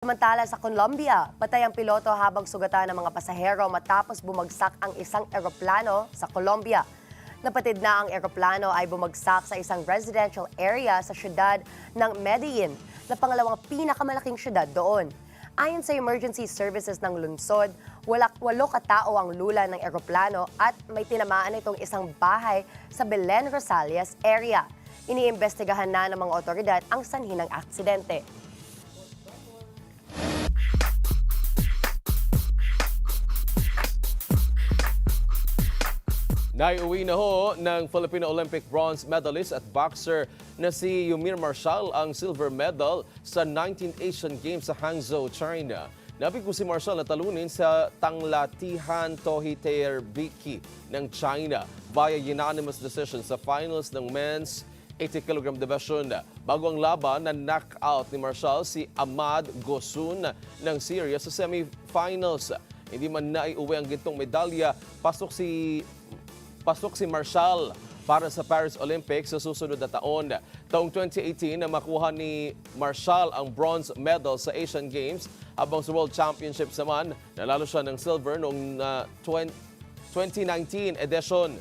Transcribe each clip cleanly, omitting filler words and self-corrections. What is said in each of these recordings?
Samantala sa Colombia, patay ang piloto habang sugatan ng mga pasahero matapos bumagsak ang isang eroplano sa Colombia. Napatid na ang eroplano ay bumagsak sa isang residential area sa syudad ng Medellin, na pangalawang pinakamalaking syudad doon. Ayon sa emergency services ng lungsod, 8 katao ang lula ng eroplano at may tinamaan itong isang bahay sa Belen Rosales area. Iniimbestigahan na ng mga otoridad ang sanhi ng aksidente. Naiuwi na ho ng Filipino Olympic bronze medalist at boxer na si Yumir Marshall ang silver medal sa 19th Asian Games sa Hangzhou, China. Nabigo si Marshall na talunin sa Tanglatihan Tohiterbiki ng China via unanimous decision sa finals ng men's 80 kg division. Bago ang laban na knockout ni Marshall si Ahmad Gosun ng Syria sa semifinals. Hindi man naiuwi ang gintong medalya, pasok si Marshall para sa Paris Olympics sa susunod na taon. Taong 2018 na makuha ni Marshall ang bronze medal sa Asian Games, habang sa World Championships naman, nanalo siya ng silver noong 2019 edition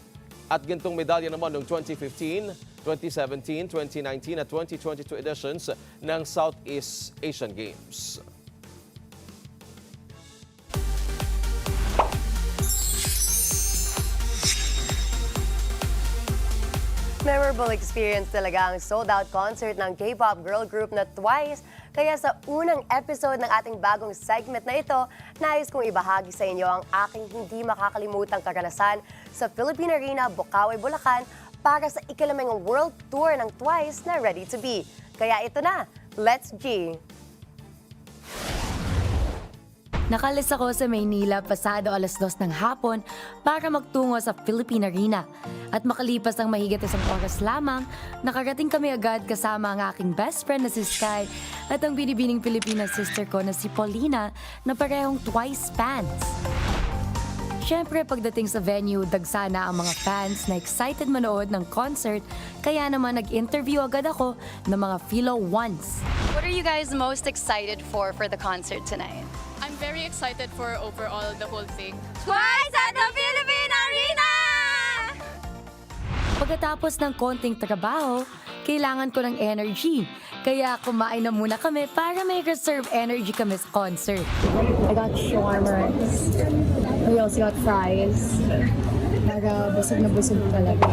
at gintong medalya naman noong 2015, 2017, 2019 at 2022 editions ng Southeast Asian Games. Memorable experience talaga ang sold-out concert ng K-pop girl group na Twice. Kaya sa unang episode ng ating bagong segment na ito, nais kong ibahagi sa inyo ang aking hindi makakalimutang karanasan sa Philippine Arena, Bocaue, Bulacan para sa ikalimang world tour ng Twice na Ready to Be. Kaya ito na, let's G! Nakalis ako sa Maynila pasado 2:00 ng hapon para magtungo sa Philippine Arena. At makalipas ang mahigit 1 oras lamang, nakarating kami agad kasama ang aking best friend na si Sky at ang binibining Pilipina sister ko na si Paulina na parehong Twice fans. Siyempre, pagdating sa venue, dagsana ang mga fans na excited manood ng concert, kaya naman nag-interview agad ako ng mga Philo Ones. What are you guys most excited for the concert tonight? I'm very excited for overall the whole thing. Twice at the Philippine Arena! Pagkatapos ng konting trabaho, kailangan ko ng energy. Kaya kumain na muna kami para may reserve energy kami sa concert. I got shawarma rice. We also got fries. Para busog na busog talaga.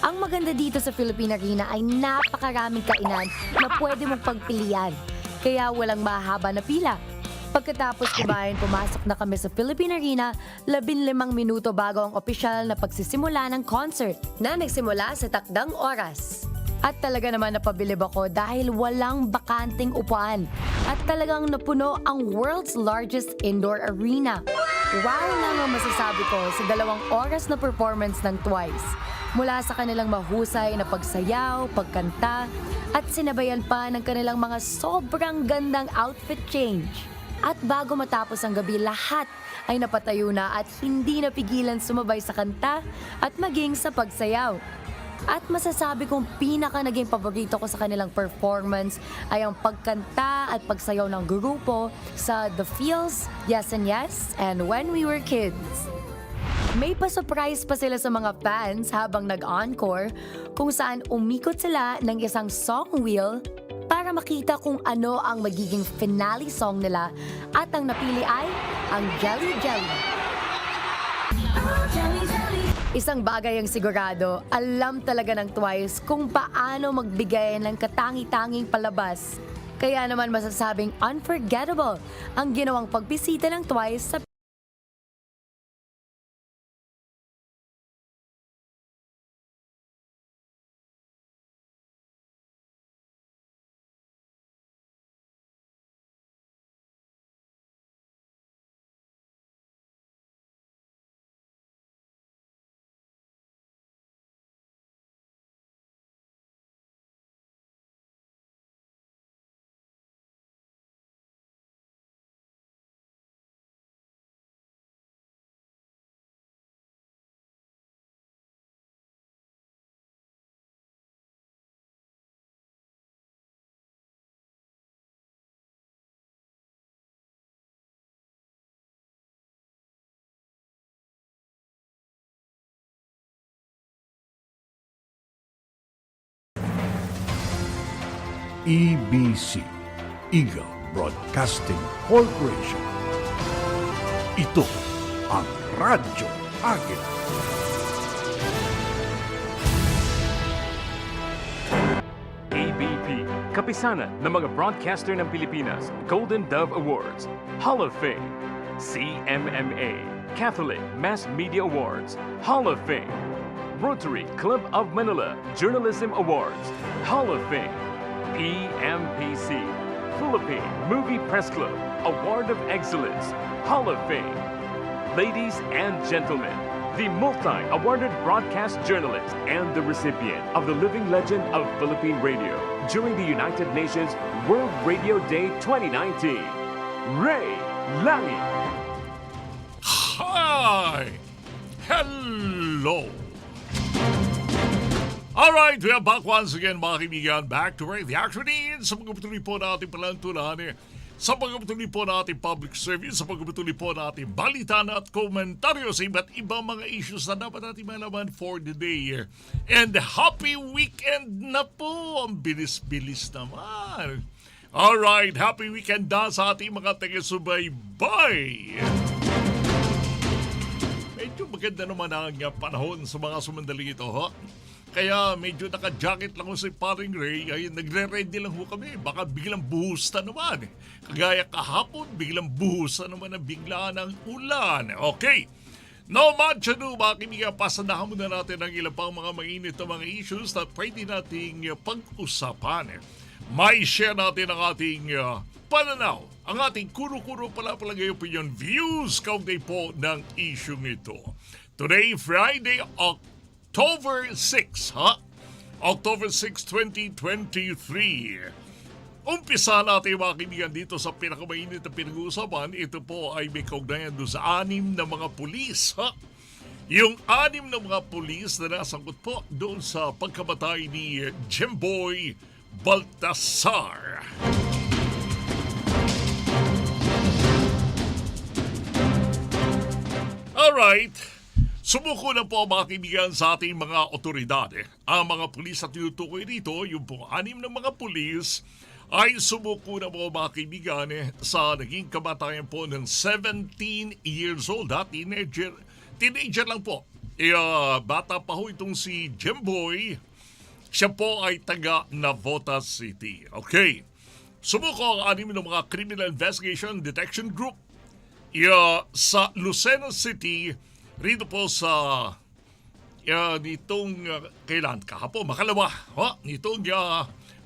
Ang maganda dito sa Philippine Arena ay napakaraming kainan na pwede mong pagpilian. Kaya walang mahaba na pila. Pagkatapos kumain, pumasok na kami sa Philippine Arena 15 minuto bago ang opisyal na pagsisimula ng concert na nagsimula sa takdang oras. At talaga naman napabilib ako dahil walang bakanting upuan at talagang napuno ang world's largest indoor arena. Wow lang ang masasabi ko sa 2 oras na performance ng Twice. Mula sa kanilang mahusay na pagsayaw, pagkanta, at sinabayan pa ng kanilang mga sobrang gandang outfit change. At bago matapos ang gabi, lahat ay napatayo na at hindi napigilan sumabay sa kanta at maging sa pagsayaw. At masasabi kong pinaka naging paborito ko sa kanilang performance ay ang pagkanta at pagsayaw ng grupo sa The Feels, Yes and Yes, and When We Were Kids. May pa-surprise pa sila sa mga fans habang nag-encore kung saan umikot sila ng isang song wheel para makita kung ano ang magiging finale song nila at ang napili ay ang Jelly Jelly. Isang bagay ang sigurado, alam talaga ng Twice kung paano magbigay ng katangi-tanging palabas. Kaya naman masasabing unforgettable ang ginawang pagbisita ng Twice sa EBC, Eagle Broadcasting Corporation. Ito ang Radyo Agila. ABP, kapisanan ng mga broadcaster ng Pilipinas, Golden Dove Awards, Hall of Fame. CMMA, Catholic Mass Media Awards, Hall of Fame. Rotary Club of Manila Journalism Awards, Hall of Fame. PMPC, Philippine Movie Press Club Award of Excellence, Hall of Fame. Ladies and gentlemen, the multi-awarded broadcast journalist and the recipient of the Living Legend of Philippine Radio during the United Nations World Radio Day 2019, Rey Langit. Hi! Hello! Alright, we are back once again mga kaibigan. Back to Ray the Action sa pagpapatuloy po natin palantunan sa pagpapatuloy po natin public service, sa pagpapatuloy po natin balitan at komentaryo sa iba't ibang mga issues na dapat natin malaman for the day. And happy weekend na po! Ang bilis-bilis naman. Alright, happy weekend na sa ating mga taga-subaybay. Medyo maganda naman ang panahon sa mga sumandaling ito, ha? Kaya medyo naka-jacket lang ko si paring Ray. Ay, nagre-ready lang ho kami. Baka biglang buhos na naman. Kagaya kahapon, biglang buhos na naman ang bigla ng ulan. Okay. No much ado, mga kaibigan. Pasadahan muna natin ang ilang pang mga mainit na mga issues na pwede nating pag-usapan. May share natin ang ating pananaw. Ang ating kuro-kuro pala palagay opinion views kaugnay po ng issue nito. Today, Friday, October 6, ha? October 6, 2023. Umpisa natin mga kaibigan dito sa pinakamainit na pinag-uusapan. Ito po ay may kaugnayan doon sa 6 na mga pulis, ha? Yung 6 na mga pulis na nasangkot po doon sa pagkamatay ni Jemboy Baltasar. Alright. Sumuko na po mga kaibigan sa ating mga otoridad. Ang mga pulis at tinutukoy dito, yung pong 6 na mga pulis, ay sumuko na po mga kaibigan sa naging kamatayan po ng 17 years old. Teenager lang po. Bata pa ho itong si Jemboy. Siya po ay taga Navotas City. Okay. Sumuko ang 6 ng mga Criminal Investigation Detection Group sa Lucena City. Rito po sa nitong kailan kahapon, makalawa. Nitong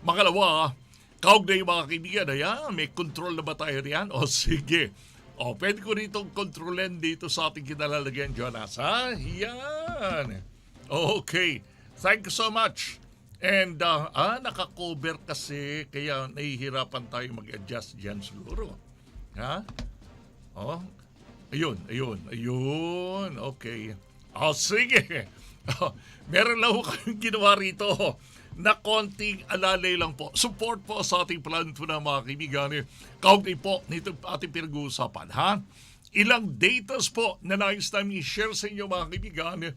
makalawa, kaugnay mga kaibigan, may control na ba tayo riyan? O sige. Pwede ko rito kontrolin dito sa ating kinalalagyan, Jonas. Yan. Okay. Thank you so much. And naka-cover kasi, kaya nahihirapan tayo mag-adjust dyan siguro. Ayun. Okay. Sige. Meron lang kayong ginawa rito na konting alalay lang po. Support po sa ating plan po na mga kaibigan. Kaugnay po nito ating pinag-uusapan, ha? Ilang datas po na nais namin i-share sa inyo mga kaibigan.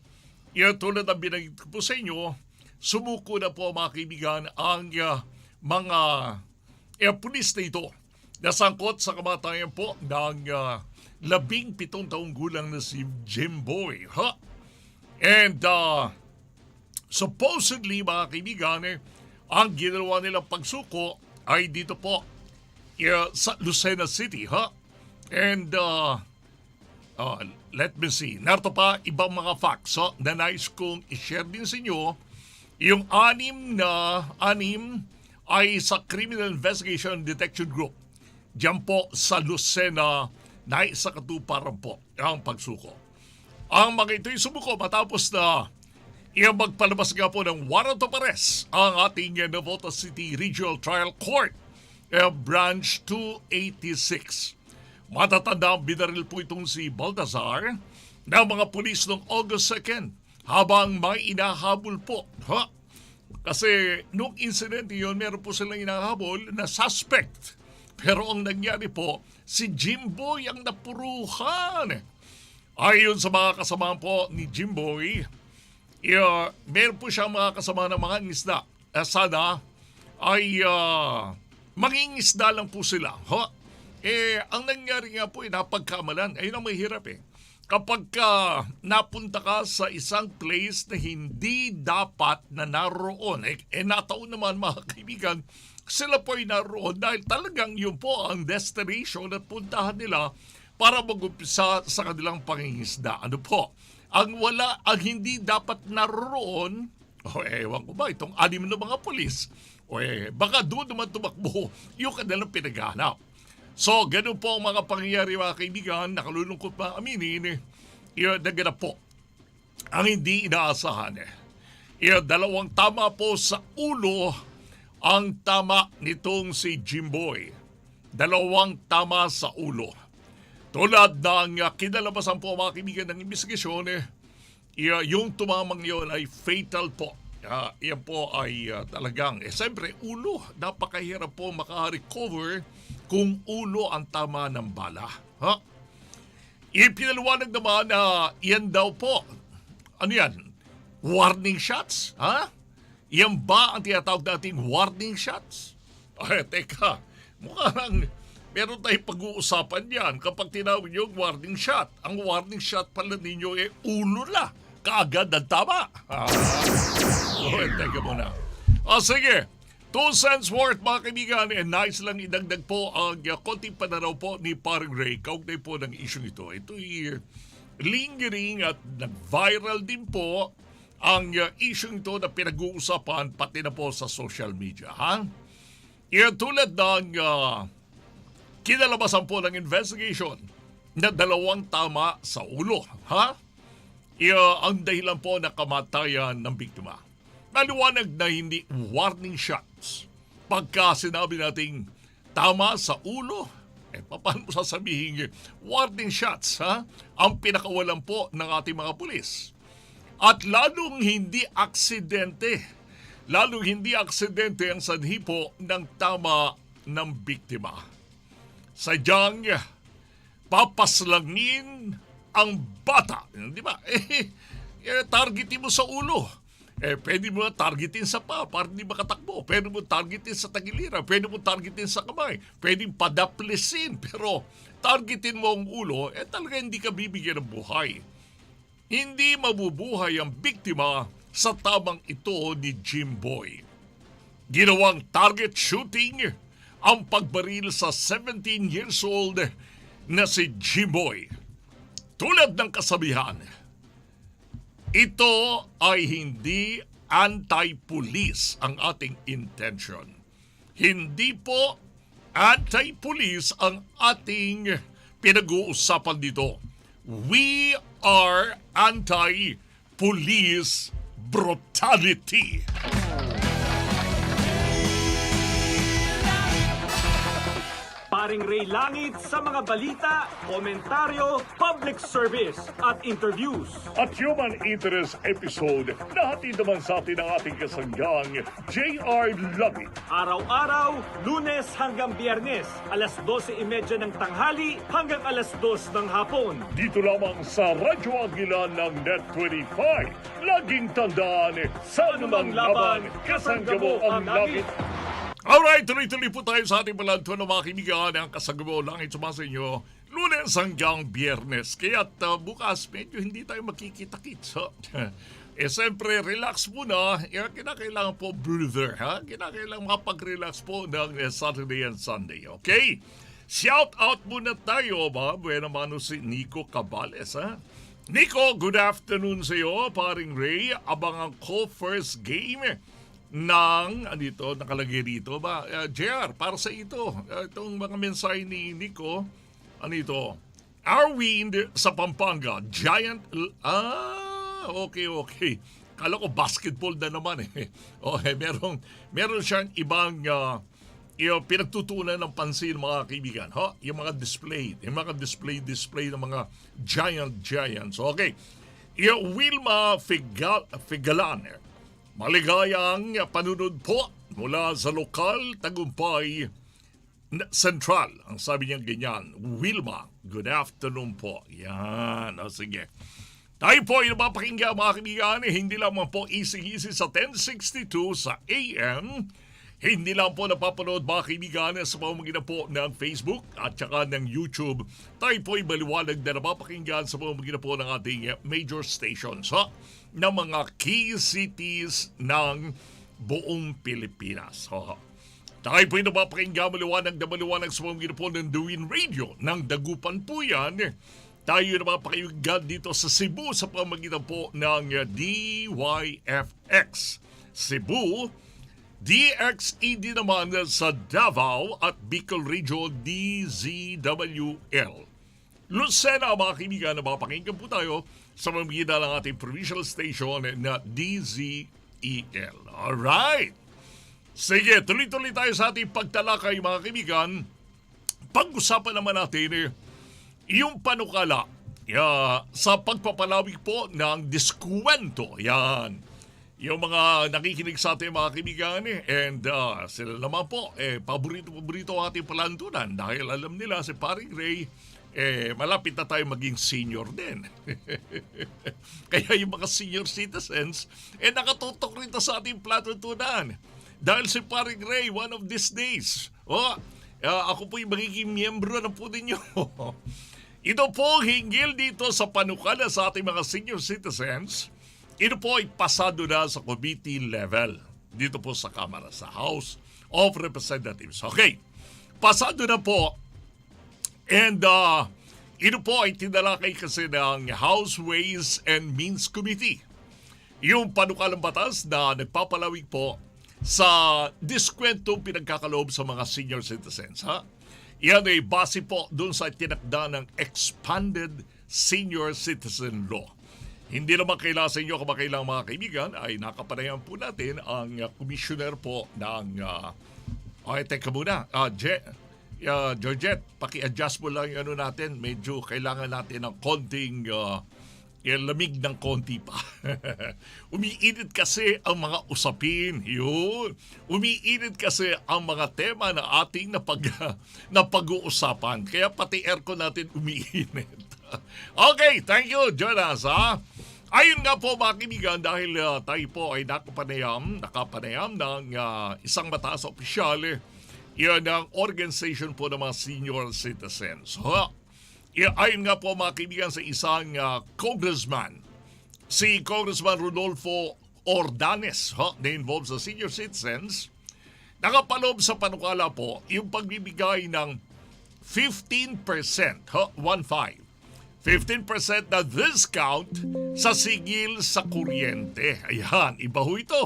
Tulad ng binagit ko po sa inyo, sumuko na po mga kaibigan ang mga pulis na ito. Nasangkot sa kamatayan po ng 17 taong gulang na si Jemboy. And supposedly mga kaibigan, ang ginawa nilang pagsuko ay dito po sa Lucena City. And let me see. Narito pa ibang mga facts na nais kong i-share din sa inyo. Yung 6 ay sa Criminal Investigation Detection Group. Diyan po sa Lucena na isa katuparan po ang pagsuko. Ang mga ito'y sumuko matapos na magpalabas nga po ng warrant of arrest ang ating Navotas City Regional Trial Court, Branch 286. Matatanda ang binaril po itong si Baltasar ng mga pulis noong August 2nd habang may inahabol po. Kasi noong incident yun, meron po silang inahabol na suspect. Pero ang nangyari po, si Jimboy ang napuruhan. Ayon sa mga kasamahan po ni Jimboy, meron po siya mga kasama ng mga isda. Sana ay mangingisda lang po sila. Ang nangyari nga po ay napagkamalan. Ayun ang mahirap Kapag napunta ka sa isang place na hindi dapat na naroon, nataon naman mga kaibigan, sila po ay naroon dahil talagang yun po ang destination at puntahan nila para mag-umpisa sa kanilang pangingisda. Ano po? Ang hindi dapat naroon, ewan ko ba, itong 6 na mga polis, baka doon naman tumakbo yung kanilang pinaghanap. So, ganun po ang mga pangyayari mga kaibigan, nakalulungkot pa aminin, naganap po ang hindi inaasahan. 2 tama po sa ulo ang tama nitong si Jimboy. 2 tama sa ulo. Tulad ng kinalabasan po mga kaibigan ng investigasyon, yung tumamang yun ay fatal po. Yan po ay talagang, siyempre ulo, napakahirap po makarecover kung ulo ang tama ng bala. Ipinaliwanag naman na yan daw po, ano yan, warning shots? Yan ba ang tinatawag nating warning shots? Teka, mukhang meron tayong pag-uusapan yan kapag tinawag nyo warning shot. Ang warning shot pala ninyo ulo na. Kaagad ang tama. Teka muna. Sige. 2 cents worth mga kaibigan. Nice lang idagdag po ang konting panaraw po ni Paring Ray. Kaugnay po ng isyong ito. Ito'y lingering at nag-viral din po ang isyong ito na pinag-uusapan pati na po sa social media. Tulad ng kinalabasan po ng investigation na 2 tama sa ulo. Ang dahilan po na kamatayan ng biktima. Maliwanag na hindi warning shots. Pagka sinabi nating tama sa ulo, paano mo sasabihin warning shots, ang pinakawalan po ng ating mga pulis. At lalong hindi aksidente ang sanhi po ng tama ng biktima. Sadyang papaslangin ang bata. Di ba? Targetin mo sa ulo. Pwede mo targetin sa paa para hindi makatakbo. Pwede mo targetin sa tagiliran. Pwede mo targetin sa kamay. Pwede padaplisin. Pero targetin mo ang ulo, talaga hindi ka bibigyan ng buhay. Hindi mabubuhay ang biktima sa tamang ito ni Jimboy. Ginawang target shooting ang pagbaril sa 17 years old na si Jimboy. Tulad ng kasabihan, ito ay hindi anti-police ang ating intention. Hindi po anti-police ang ating pinag-uusapan dito. We are anti-police brutality. Paring Rey Langit sa mga balita, komentaryo, public service at interviews. At human interest episode na hatid naman sa atin ang ating kasanggang J.R. Langit. Araw-araw, Lunes hanggang Biyernes, alas 12:30 ng tanghali hanggang alas 2 ng hapon. Dito lamang sa Radyo Agila ng Net 25. Laging tandaan, sa anumang laban, kasangga mo ang langit. Alright, tuloy-tuloy po tayo sa ating balantuan ng mga kaibigan. Ang kasangga mo langit sumasa inyo Lunes hanggang Biyernes. Kaya't bukas medyo hindi tayo makikita-kits. Siyempre, relax muna. Kinakailangan po breather. Kinakailangan makapag-relax po ng Saturday and Sunday. Okay? Shout out muna tayo, mga buena mano si Nico Cabales. Nico, good afternoon sa iyo, paring Ray. Abangan ko first game ng, nakalagay dito ba? JR, para sa ito. Itong mga mensahe ni Nico, Our wind sa Pampanga, giant, okay. Kala ko basketball na naman Okay, meron siyang ibang, pinagtutunan ng pansin mga kaibigan. Yung mga display ng mga giants. Okay. Wilma Figalan, maligayang panunod po mula sa lokal Tagumpay Central. Ang sabi niya ganyan, Wilma, good afternoon po. Yan, sige. Tayo po ay napapakinggan mga kaibigan, hindi lamang po easy sa 1062 sa AM, Hindi lang po napapanood mga kaibigan sa pamamagitan po ng Facebook at saka ng YouTube. Tayo po ay maliwanag na napapakinggan sa pamamagitan po ng ating major stations ng mga key cities ng buong Pilipinas. Tayo po ay napapakinggan maliwanag sa pamamagitan po ng Duwin Radio ng Dagupan po yan. Tayo napapakinggan dito sa Cebu sa pamamagitan po ng DYFX Cebu. DXED naman sa Davao at Bicol Region DZWL. Lucena, mga kaibigan, na mapakinggan po tayo sa pamamagitan ng ating provincial station na DZEL. Alright! Sige, tuloy-tuloy tayo sa ating pagtalakay, mga kaibigan. Pag-usapan naman natin yung panukala sa pagpapalawig po ng diskwento. Yan. Yung mga nakikinig sa ating mga kaibigan and sila naman po, paborito ang ating palantunan dahil alam nila si Paring Rey, malapit na tayo maging senior din. Kaya yung mga senior citizens, nakatutok rin sa ating palantunan. Dahil si Paring Rey, one of these days, ako po yung magiging miyembro na po ninyo. Ito po hinggil dito sa panukala sa ating mga senior citizens. Ito po ay pasado na sa committee level. Dito po sa Kamara, sa House of Representatives. Okay, pasado na po. And ito po ay tinalakay kasi ng House Ways and Means Committee. Yung panukalang batas na nagpapalawig po sa diskwentong pinagkakaloob sa mga senior citizens. Yan ay base po dun sa tinakda ng Expanded Senior Citizen Law. Hindi naman kailangan sa inyo kamakailang mga kaibigan ay nakapanayan po natin ang commissioner po ng teka muna, Georgette, paki-adjust mo lang yung natin. Medyo kailangan natin ng konting lamig ng konti pa. Umiinit kasi ang mga usapin. Yun. Umiinit kasi ang mga tema na ating napag-uusapan. Kaya pati aircon natin umiinit. Okay, thank you, Jonas. Ayun nga po mga kaibigan, dahil tayo po ay nakapanayam ng isang mataas opisyal, yan ang organization po ng mga senior citizens. Ayun nga po mga kaibigan sa isang congressman, si Congressman Rodolfo Ordanes, na involved sa senior citizens, nakapaloob sa panukala po yung pagbibigay ng 15%, 15% na discount sa sigil sa kuryente. Ayan, iba ho ito,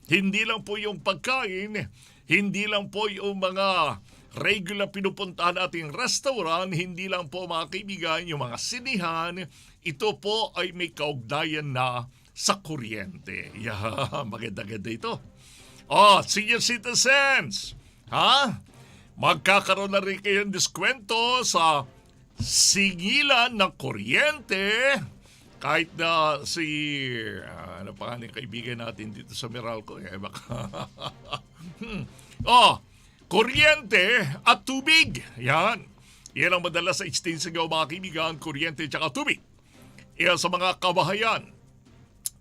Hindi lang po yung pagkain, hindi lang po yung mga regular pinupuntahan nating restaurant, hindi lang po mga kaibigan, yung mga sinihan, ito po ay may kaugnayan na sa kuryente. Ayan, maganda-ganda ito. Senior citizens, magkakaroon na rin kayong diskwento sa sigilan ng kuryente kahit na ano pa nga kaibigan natin dito sa Meralco kuryente at tubig. Yan ang madalas sa extensigaw mga kaibigan, kuryente at tubig. Yan sa mga kabahayan.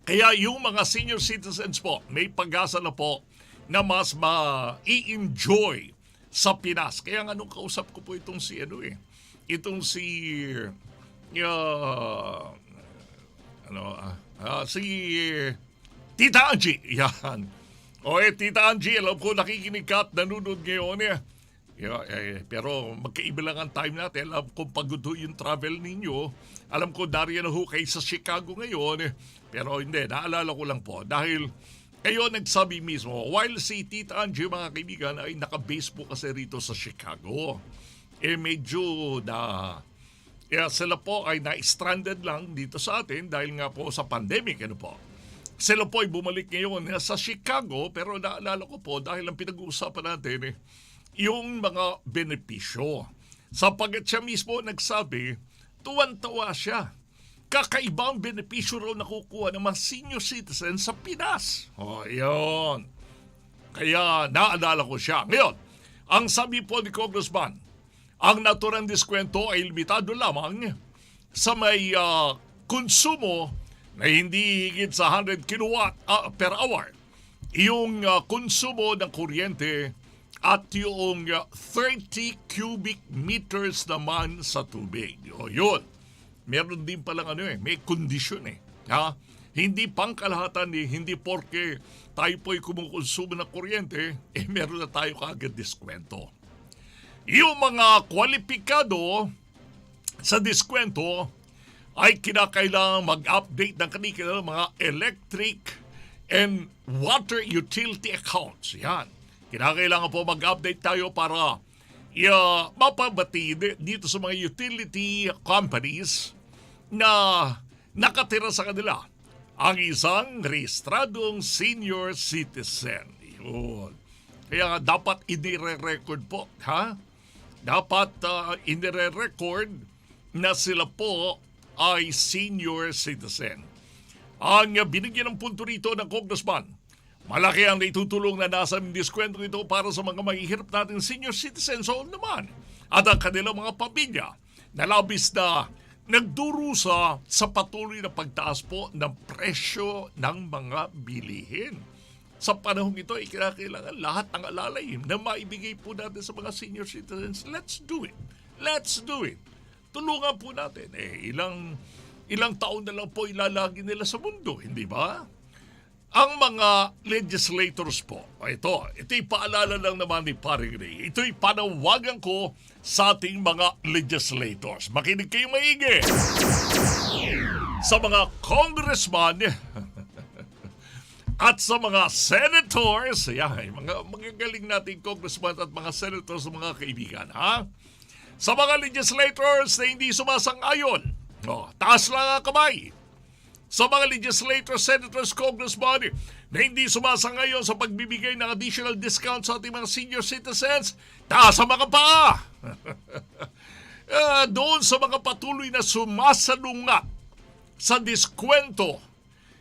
Kaya yung mga senior citizens po, may pag-asa na po na mas ma-i-enjoy sa Pinas. Kaya nga nung kausap ko po itong si Tita Angie. Yan. Tita Angie, alam ko nakikinig ka at nanonood ngayon pero magkaiba lang ang time natin. Alam ko pagod yung travel ninyo. Alam ko dariyan na ho kayo sa Chicago ngayon. Pero hindi, naalala ko lang po. Dahil kayo nagsabi mismo, while si Tita Angie, mga kaibigan, ay naka-base po kasi rito sa Chicago. Medyo sila po ay na-stranded lang dito sa atin dahil nga po sa pandemic. Sila po ay bumalik ngayon sa Chicago, pero naalala ko po dahil ang pinag-uusapan natin yung mga benepisyo. Sapagkat siya mismo nagsabi, tuwan-tawa siya. Kakaibang benepisyo raw nakukuha ng mga senior citizens sa Pinas. Yun. Kaya naalala ko siya. Ngayon, ang sabi po ni Congressman, ang naturang diskwento ay limitado lamang sa may konsumo na hindi higit sa 100 kilowatt per hour. yung konsumo ng kuryente at yung 30 cubic meters naman sa tubig. O yun, meron din palang may kondisyon Ha? Hindi pangkalahatan hindi porke tayo po'y kumukonsumo ng kuryente, meron na tayo kaagad diskwento. Yung mga kwalipikado sa diskwento ay kinakailangan mag-update ng kanilang mga electric and water utility accounts. Yan. Kinakailangan po mag-update tayo para mapabati dito sa mga utility companies na nakatira sa kanila ang isang rehistradong senior citizen. Yun. Kaya dapat inire-record po, ha? Dapat inire-record na sila po ay senior citizen. Ang binigyan ng punto rito ng congressman, malaki ang naitutulong na nasa diskwento ito para sa mga mahihirap natin senior citizens all naman at ang kanilang mga pamilya na labis na nagdurusa sa patuloy na pagtaas po ng presyo ng mga bilihin. Sa panahong ito, kinakailangan lahat ng alalay na maibigay po natin sa mga senior citizens. Let's do it. Let's do it. Tulungan po natin. Ilang taon na lang po ilalagi nila sa mundo, hindi ba? Ang mga legislators po, ito'y paalala lang naman ni Paring Rey. Ito'y panawagan ko sa ating mga legislators. Makinig kayo maigi. Sa mga congressman at sa mga senators, mga magagaling nating congressman at mga senators, mga kaibigan, ha? Sa mga legislators na hindi sumasang-ayon, taas lang ang kamay. Sa mga legislators, senators, congressmen na hindi sumasangayon sa pagbibigay ng additional discount sa ating mga senior citizens, taas ang mga paa. Doon sa mga patuloy na sumasalungat sa diskwento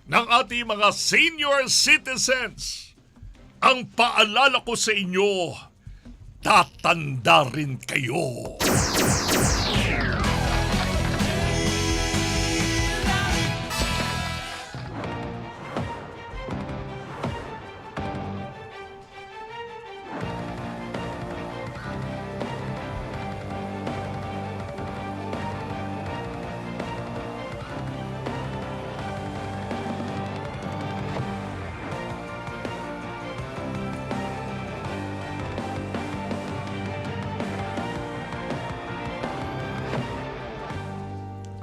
ng ating mga senior citizens, ang paalala ko sa inyo, tatanda rin kayo.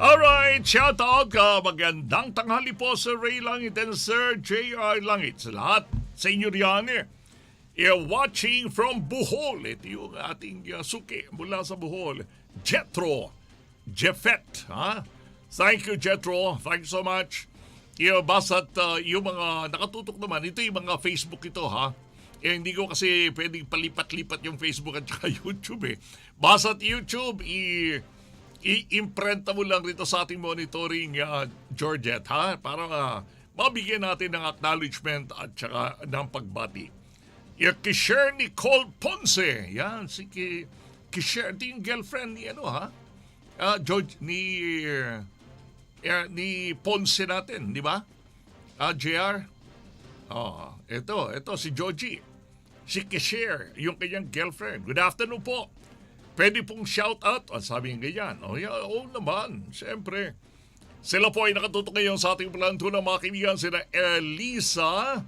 Alright, shout out magandang tanghali po sa Rey Langit and Sir J.R. Langit. Sa lahat sa inyo riyan watching from Bohol. Ito yung ating suki mula sa Bohol. Jeffet. Thank you, Jetro. Thank you so much. Basta't yung mga nakatutok naman, ito yung mga Facebook ito, ha? Hindi ko kasi pwedeng palipat-lipat yung Facebook at saka YouTube, Basta't YouTube, i-imprenta mo lang rito sa ating monitoring, Georgette, ha? Para mabigyan natin ng acknowledgement at saka ng pagbati. Kisher Nicole Ponce. Yan, si Kisher. Ito yung girlfriend ni George, ni Ponce natin, di ba? JR? Ito si Georgie. Si Kisher, yung kanyang girlfriend. Good afternoon po. Pwede pong shout out. Sabi nga ganyan. Oo naman. Siyempre. Sila po ay nakatutok ngayon sa ating planto ng mga kaibigan. Sila Elisa,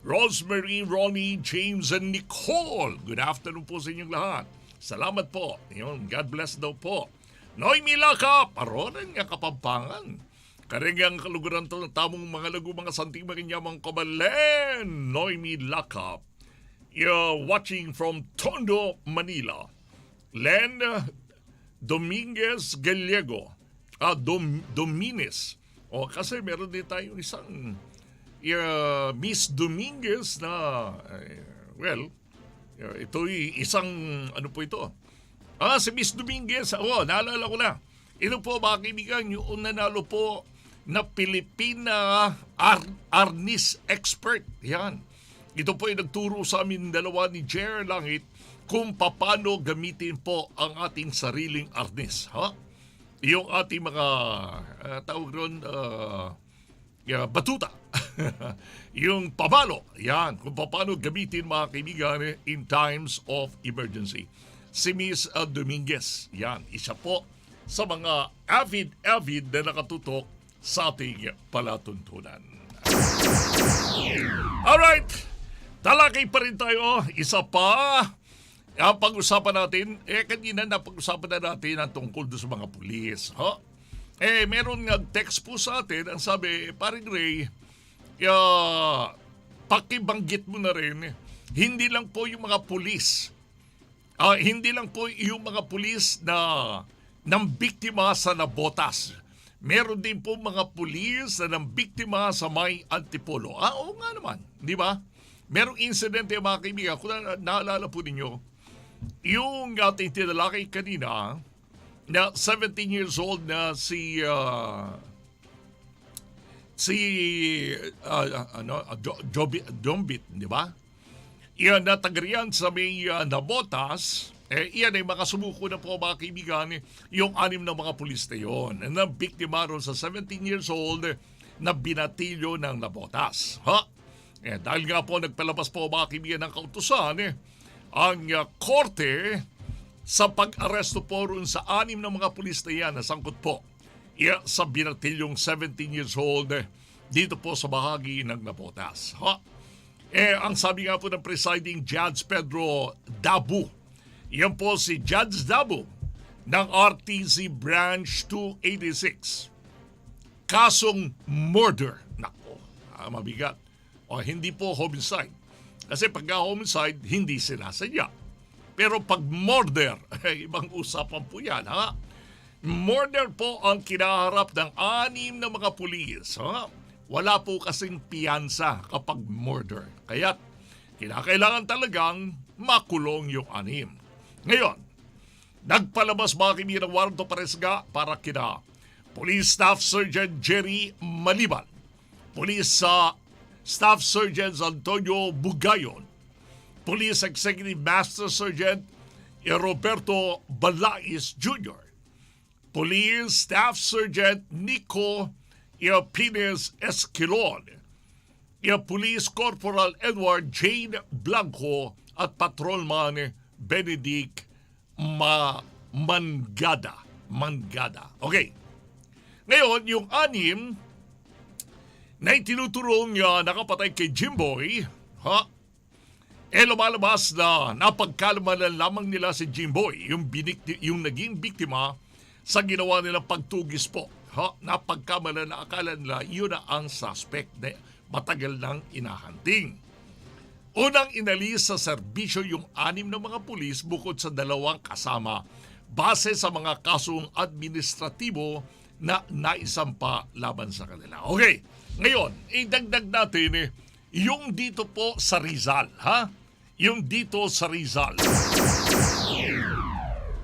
Rosemary, Ronnie, James, and Nicole. Good afternoon po sa inyong lahat. Salamat po. God bless daw po. Noy Milaka, paronan nga Kapampangan. Karingang kaluguran to ng tamong mga lagu, mga santing makinyamang kabalen. Noy Milaka. You're watching from Tondo, Manila. Len Dominguez Gallego. Domines. Kasi meron din tayong isang Miss Dominguez na, ito'y isang, ano po ito? Si Miss Dominguez, naalala ko na. Ito po mga kaibigan, yung nanalo po na Pilipina Arnis Expert. Yan. Ito po ay nagturo sa amin dalawa ni Rey Langit kung paano gamitin po ang ating sariling arnis. Yung ating mga tawag ron, batuta. yung pabalo. Yan, kung paano gamitin mga kaibigan in times of emergency. Si Miss Dominguez, yan, isa po sa mga avid na nakatutok sa ating palatuntunan. Alright, talakay pa rin tayo. Isa pa ang pag-usapan natin, kanina napag-usapan na natin ang tungkol doon sa mga pulis. Meron nag-text po sa atin, ang sabi, paring Ray, pakibanggit mo na rin, hindi lang po yung mga pulis, hindi lang po yung mga pulis na ng biktima sa nabotas. Meron din po mga pulis na ng biktima sa may antipolo. Oo nga naman, di ba? Merong insidente mga kaibigan, kung naalala po ninyo, yung ating tinalakay kanina na 17 years old na si Dombit, di ba? Iyan na tagarian sa may nabotas, iyan ay makasumuko na po mga kaibigan yung 6 na mga pulis na yun na biktima ron sa 17 years old na binatilyo ng nabotas. Dahil nga po nagpalabas po mga kaibigan ng kautusan, ang korte sa pag-aresto po ron sa 6 na mga pulis na yan na sangkot po sa binatilyong 17 years old dito po sa bahagi ng nabotas. Ang sabi nga po ng presiding Judge Pedro Dabu, yan po si Judge Dabu ng RTC Branch 286. Kasong murder. Nako, mabigat. O hindi po homicide. Kasi pagka homicide, hindi sinasadya. Pero pag murder, ibang usapan po yan, ha? Murder po ang kinaharap ng 6 na mga pulis, ha? Wala po kasing piyansa kapag murder. Kaya kinakailangan talagang makulong yung 6. Ngayon, nagpalabas mga kaibigan ng warrant of arrest para kina Police Staff Sergeant Jerry Maliban, Police Staff Sergeant Antonio Bugayon, Police Executive Master Sergeant Roberto Balais Jr., Police Staff Sergeant Nico Pines Esquilon, Police Corporal Edward Jane Blanco at Patrolman Benedict Mangada. Okay. Ngayon, yung 6 na itinuturong nakapatay kay Jimboy, lumalabas na napagkalmanan lamang nila si Jimboy, yung naging biktima sa ginawa nilang pagtugis po. Napagkamalan na akala nila yun na ang suspect na matagal nang inahanting. Unang inalis sa serbisyo yung 6 na mga pulis bukod sa 2 kasama base sa mga kasong administratibo na naisampa laban sa kanila. Okay. Ngayon, idagdag natin yung dito po sa Rizal, Yung dito sa Rizal.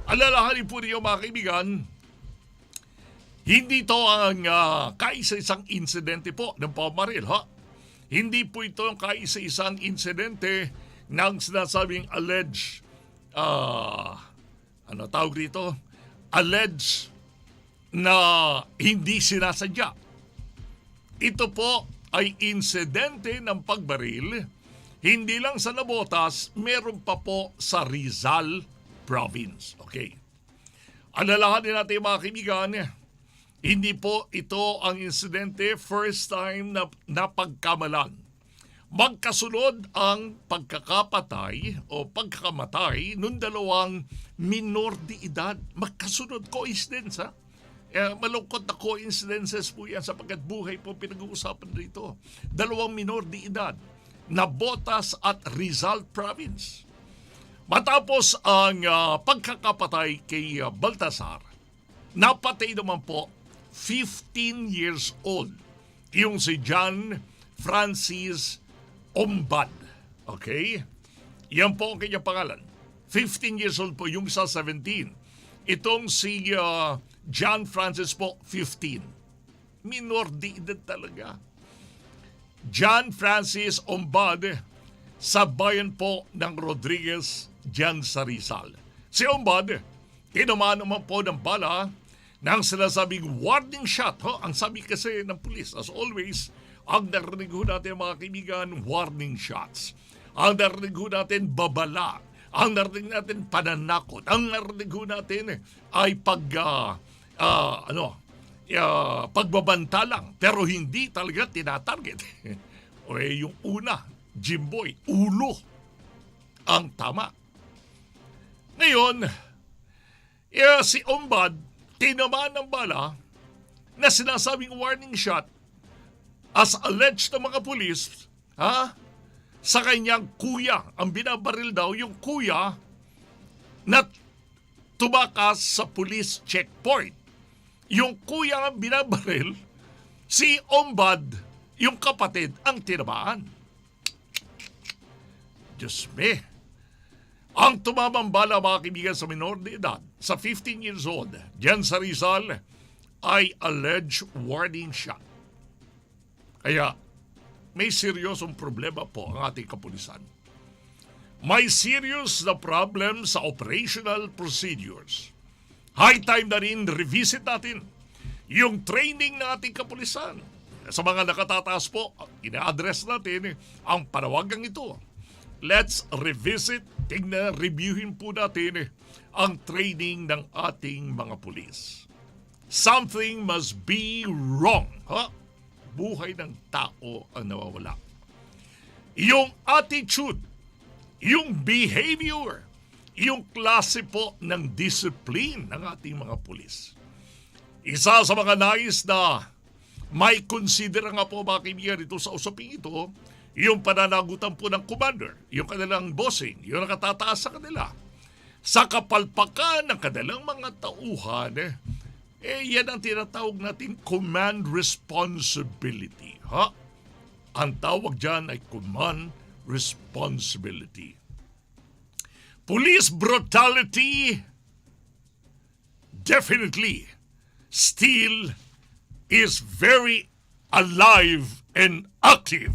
Alalahanin po niyo mga kaibigan, hindi ito ang kaisa-isang insidente po ng pamaril, Hindi po ito ang kaisa-isang insidente ng sinasabing alleged, tawag dito? Alleged na hindi sinasadya. Ito po ay insidente ng pagbaril, hindi lang sa Nabotas, meron pa po sa Rizal Province. Okay. Alalahanin natin mga kaibigan, hindi po ito ang insidente first time na napagkamalan. Magkasunod ang pagkakapatay o pagkakamatay ng 2 minor de edad. Magkasunod, coincidence malungkot na coincidences po yan sapagkat buhay po pinag-uusapan dito. 2 minor de edad, Nabotas at Rizal Province. Matapos ang pagkakapatay kay Baltasar, napatay naman po 15 years old yung si John Francis Ombad. Okay? Yan po ang kanyang pangalan. 15 years old po, yung sa 17. Itong si John Francis po, 15. Minor de edad talaga. John Francis Ombad sa bayan po ng Rodriguez dyan sa Rizal. Si Ombad, tinamaan naman po ng bala ng sinasabing warning shot. Ang sabi kasi ng pulis, as always, Ang narinig ho natin mga kaibigan, warning shots. Ang narinig ho natin, babala. Ang narinig natin, pananakot. Ang narinig ho natin ay pagbabanta lang. Pero hindi talaga tinatarget. O yung una, Jimboy, ulo ang tama. Ngayon, si Ombad, tinamaan ng bala na sinasabing warning shot as alleged ng mga pulis, sa kanyang kuya. Ang binabaril daw yung kuya na tumakas sa police checkpoint. Yung kuya ang binabaril, si Ombad, yung kapatid, ang tinamaan. Diyos me. Ang tumamang bala mga kaibigan sa minor de edad, sa 15 years old, diyan sa Rizal, ay alleged warning shot. Kaya may seryosong problema po ang ating kapulisan. May serious na problem sa operational procedures. High time na rin revisit natin yung training ng ating kapulisan. Sa mga nakatataas po, ina-address natin ang panawagang ito. Let's revisit, tingnan, reviewin po natin ang training ng ating mga pulis. Something must be wrong. Buhay ng tao ang nawawala. Yung attitude, yung behavior, yung klase po ng discipline ng ating mga pulis. Isa sa mga nais na may consider nga po mga kaibigan ito sa usaping ito, yung pananagutan po ng commander, yung kanilang bossing, yung nakatataas sa kanila. Sa kapalpakan ng kanilang mga tauhan, yan ang tinatawag natin command responsibility. Ang tawag dyan ay command responsibility. Police brutality definitely still is very alive and active.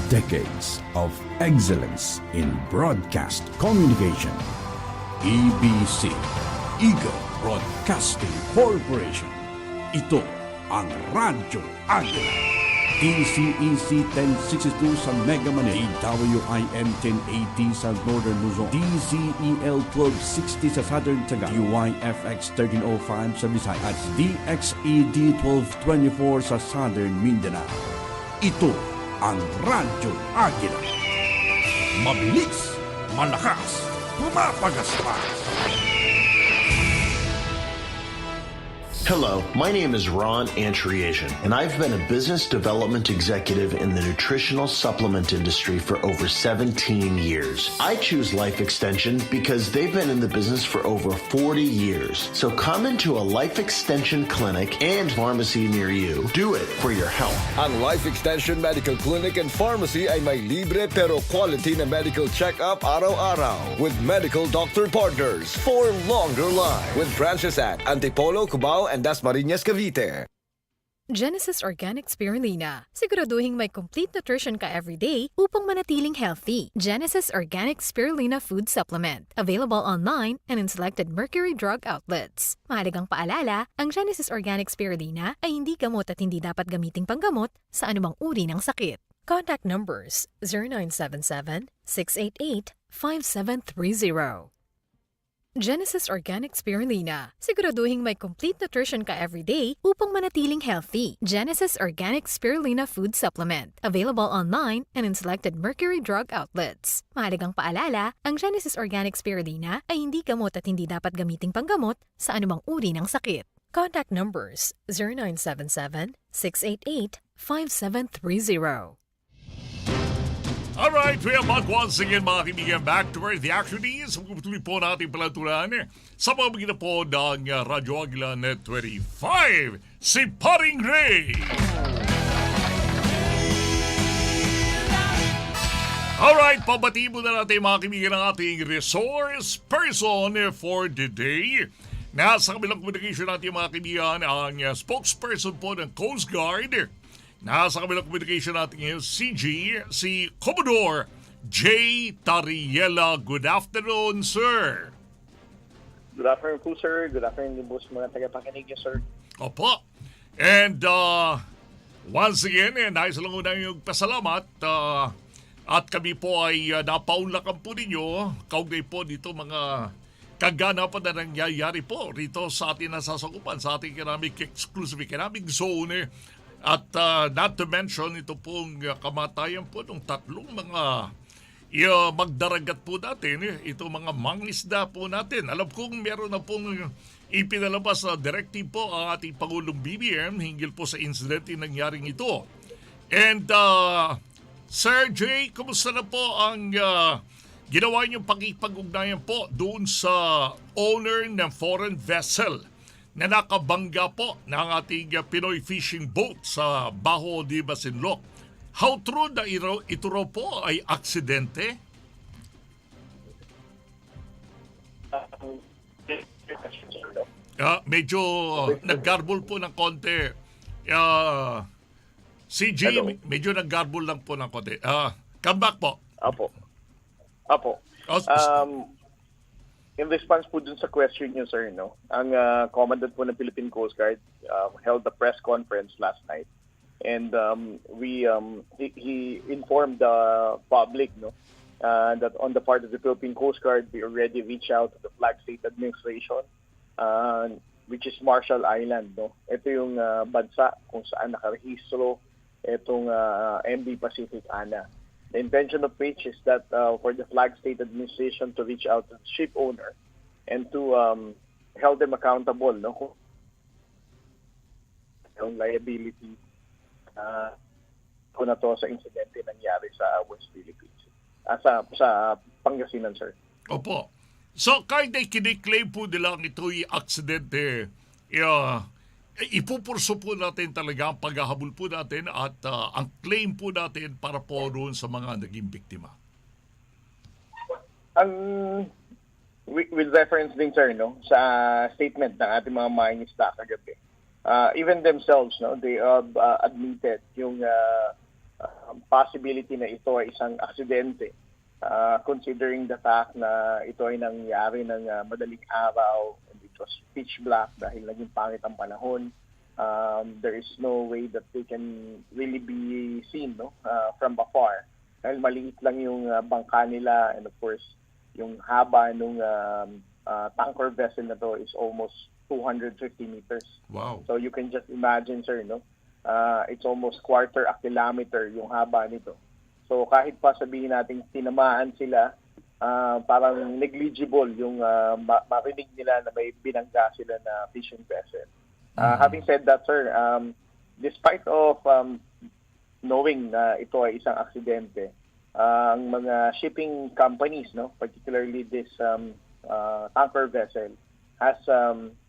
Decades of excellence in broadcast communication. EBC, Eagle Broadcasting Corporation. Ito ang Radyo Agila. DCEC 1062 sa Mega Manila, DWIM 1080 sa Northern Luzon, DZEL 1260 sa Southern Taga, UYFX 1305 sa Visayas, at DXED 1224 sa Southern Mindanao. Ito ang Radyo Agila. Mabilis, malakas, pumapagaspas. Hello, my name is Ron Antriasian, and I've been a business development executive in the nutritional supplement industry for over 17 years. I choose Life Extension because they've been in the business for over 40 years. So come into a Life Extension clinic and pharmacy near you. Do it for your health. Ang Life Extension Medical Clinic and Pharmacy ay may libre pero quality na medical check-up araw-araw with medical doctor partners for longer life. With branches at Antipolo, Cubao, and Dasmariñas, Cavite. Genesis Organic Spirulina. Siguraduhin may complete nutrition ka everyday upang manatiling healthy. Genesis Organic Spirulina Food Supplement. Available online and in selected Mercury Drug outlets. Mahalagang paalala, ang Genesis Organic Spirulina ay hindi gamot at hindi dapat gamiting panggamot sa anumang uri ng sakit. Contact numbers 0977-688-5730. Genesis Organic Spirulina. Siguraduhin may complete nutrition ka everyday upang manatiling healthy. Genesis Organic Spirulina Food Supplement. Available online and in selected Mercury Drug outlets. Mahalagang paalala, ang Genesis Organic Spirulina ay hindi gamot at hindi dapat gamiting panggamot sa anumang uri ng sakit. Contact numbers 0977-688-5730. Alright, we are back once again mga kaibigan. Back to where the action is. Magputuloy po natin palaturan sa pamamagitan po ng Radyo Agila Net 25, si Paring Rey. Alright, pabati mo na natin mga kaibigan ng ating resource person for the day. Nasa kabilang communication natin mga kaibigan ang spokesperson po ng Coast Guard. Nasa kabilang communication natin yung CG, si Commodore J. Tariela. Good afternoon, sir. Good afternoon po, sir. Good afternoon din po sa mga tagapakinig niyo, sir. Opo. And once again, nais lang una yung pasalamat at kami po ay napaunlakan po ninyo kaugnay po dito mga kaganapan na nangyayari po rito sa ating nasasakupan, sa ating economic exclusive economic zone. At not to mention, ito pong kamatayan po ng tatlong mga magdaragat po natin. Ito mga mangisda po natin. Alam kong meron na pong ipinalabas na directive po ang ating Pangulong BBM hinggil po sa incident na nangyaring ito. And Sir Jay, kumusta na po ang ginawa niyong pakipag-ugnayan po doon sa owner ng foreign vessel na nakabangga po ng ating Pinoy fishing boat sa Baho de Masinloc? How true na ito raw po ay aksidente? Medyo nag-garble po ng konti. CJ, medyo nag-garble lang po ng konti. Come back po. Apo. In response po dun sa question niyo, sir, no, ang commandant po ng Philippine Coast Guard held a press conference last night, and he informed the public, no, that on the part of the Philippine Coast Guard, we already reached out to the Flag State Administration, which is Marshall Island, no. Ito yung bansa kung saan nakarehistro itong MV Pacific Ana. The intention of which is that for the Flag State Administration to reach out to the ship owner and to hold them accountable, no, yung liability kung na to sa insidente nangyari sa West Philippines. Sa Pangasinan, sir. Opo. So, kahit ay kiniklaim po nilang ito'y aksidente, ipupurso po natin talaga ang paghahabol po natin at ang claim po natin para po doon sa mga naging biktima. With reference din, sir, no, sa statement ng ating mga mangingisda kagabi, even themselves, no, they have admitted yung possibility na ito ay isang aksidente, considering the fact na ito ay nangyari ng madaling araw. It was pitch black dahil naging pangit ang panahon. There is no way that they can really be seen, no, from afar. Dahil maliit lang yung bangka nila, and of course, yung haba ng tanker vessel na to is almost 250 meters. Wow. So you can just imagine, sir, no, it's almost quarter a kilometer yung haba nito. So kahit pa sabihin natin tinamaan sila, parang negligible yung marinig nila na may binangga sila na fishing vessel. Having said that, sir, despite of knowing na ito ay isang aksidente, ang mga shipping companies, no, particularly this tanker vessel, has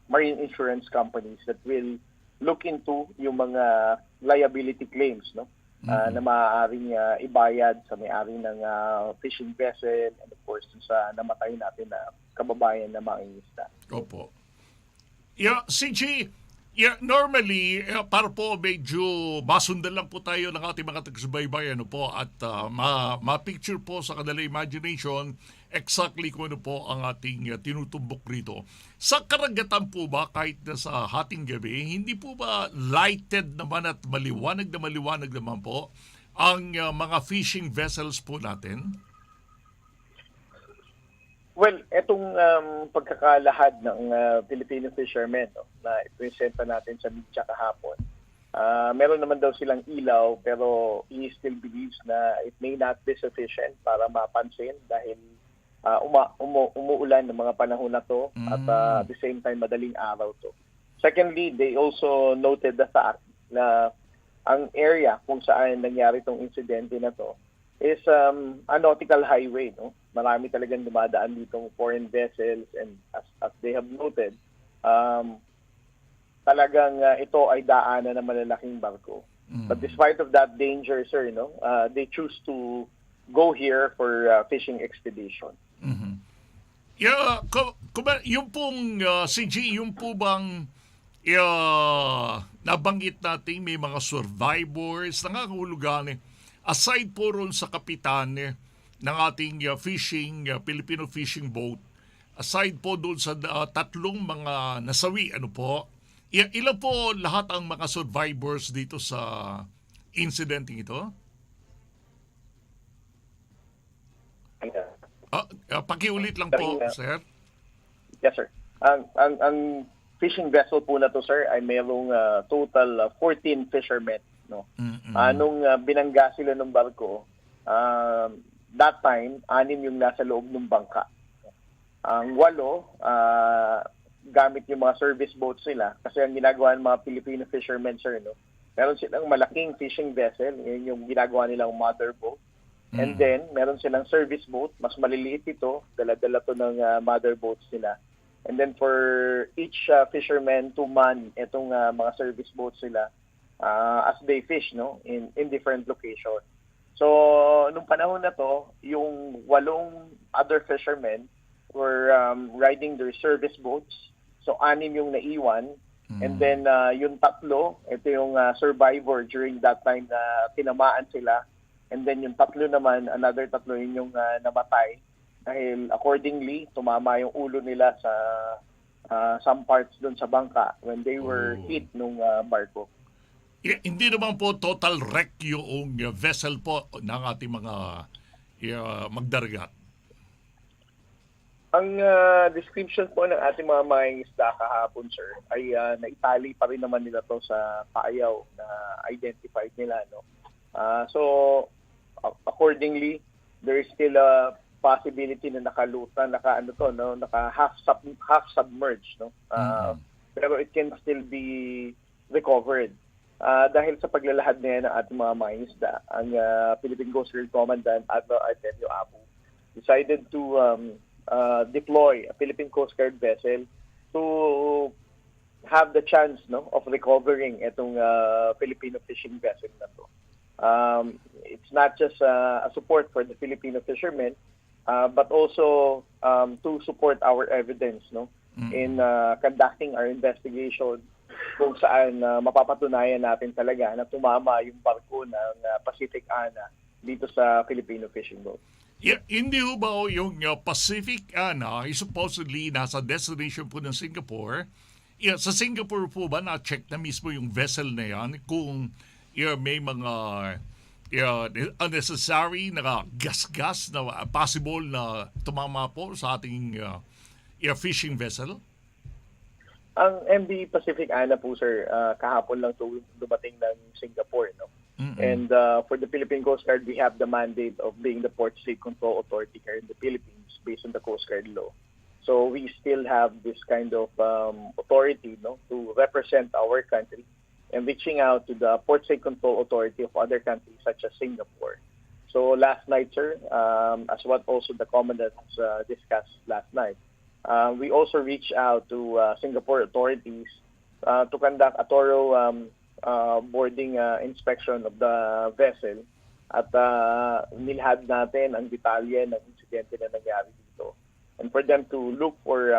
marine insurance companies that will look into yung mga liability claims, no, na maaaring ibayad sa may-ari ng fishing vessel, and of course sa namatay natin na kababayan na mangingisda. Opo. CG, normally, para po medyo masundan lang po tayo ng ating mga taga-subaybay, ano po, at ma-picture po sa kanilang imagination exactly kung ano po ang ating tinutumbok rito. Sa karagatan po ba, kahit na sa hating gabi, hindi po ba lighted naman at maliwanag naman po ang mga fishing vessels po natin? Well, itong pagkakalahad ng Filipino fishermen, no, na ipresenta natin sa media kahapon, meron naman daw silang ilaw, pero he still believes na it may not be sufficient para mapansin dahil umuulan ng mga panahon na to at at the same time madaling araw to. Secondly, they also noted the fact na ang area kung saan nangyari itong insidente na to is a nautical highway. No? Marami talagang dumadaan ditong foreign vessels, and as they have noted, talagang ito ay daanan ng malalaking barko. But despite of that danger, sir, they choose to go here for fishing expedition. Yeah, yung pong CG, yung po bang nabanggit natin may mga survivors, nangangahulugan aside po ron sa kapitan ng ating Filipino fishing boat, aside po doon sa tatlong mga nasawi, ano po, ilan po lahat ang mga survivors dito sa incidenting ito? Pakiulit lang po, sir. Yes, sir. Ang fishing vessel po na to, sir, ay mayroong total 14 fishermen. No? Nung binangga sila ng barko, that time, 6 yung nasa loob ng bangka. Ang 8, gamit yung mga service boats nila. Kasi ang ginagawa ng mga Filipino fishermen, sir, meron silang malaking fishing vessel. Yun yung ginagawa nilang mother boat. And then, meron silang service boat. Mas maliliit ito. Dala-dala to ng mother boats nila. And then for each fisherman to man itong mga service boats nila as they fish in different locations. So, nung panahon na to, yung 8 other fishermen were riding their service boats. So, 6 yung naiwan. And then, yung 3, ito yung survivor during that time na tinamaan sila. And then yung 3 naman, another 3 yun yung namatay. Dahil accordingly, tumama yung ulo nila sa some parts doon sa bangka when they were hit nung barko. Hindi naman po total wreck yung vessel po ng ating mga magdaragat. Ang description po ng ating mga mangingisda kahapon, sir, ay naitali pa rin naman nila to sa paayaw na identified nila. So, accordingly, there is still a possibility na naka half submerged, pero it can still be recovered. Dahil sa paglalahad na yan ng ating mga mangingisda, ang Philippine Coast Guard Commandant Admiral Artemio Abu decided to deploy a Philippine Coast Guard vessel to have the chance of recovering itong Filipino fishing vessel na to. It's not just a support for the Filipino fishermen, but also to support our evidence in conducting our investigation kung saan mapapatunayan natin talaga na tumama yung barko ng Pacific Ana dito sa Filipino fishing boat. Yeah, hindi ho ba yung Pacific Ana supposedly nasa destination po ng Singapore? Yeah, sa Singapore po ba na-check na mismo yung vessel na yan kung may mga unnecessary na gas-gas na possible na tumama po sa ating fishing vessel? Ang MV Pacific Ana po, sir, kahapon lang dumating ng Singapore. And for the Philippine Coast Guard, we have the mandate of being the Port State Control Authority here in the Philippines based on the Coast Guard law. So we still have this kind of authority to represent our country and reaching out to the Port State Control Authority of other countries such as Singapore. So last night, sir, as what also the Commandant discussed last night, we also reached out to Singapore authorities to conduct a thorough boarding inspection of the vessel at nilhad natin ang detalye ng insidente na nangyari dito. And for them to look for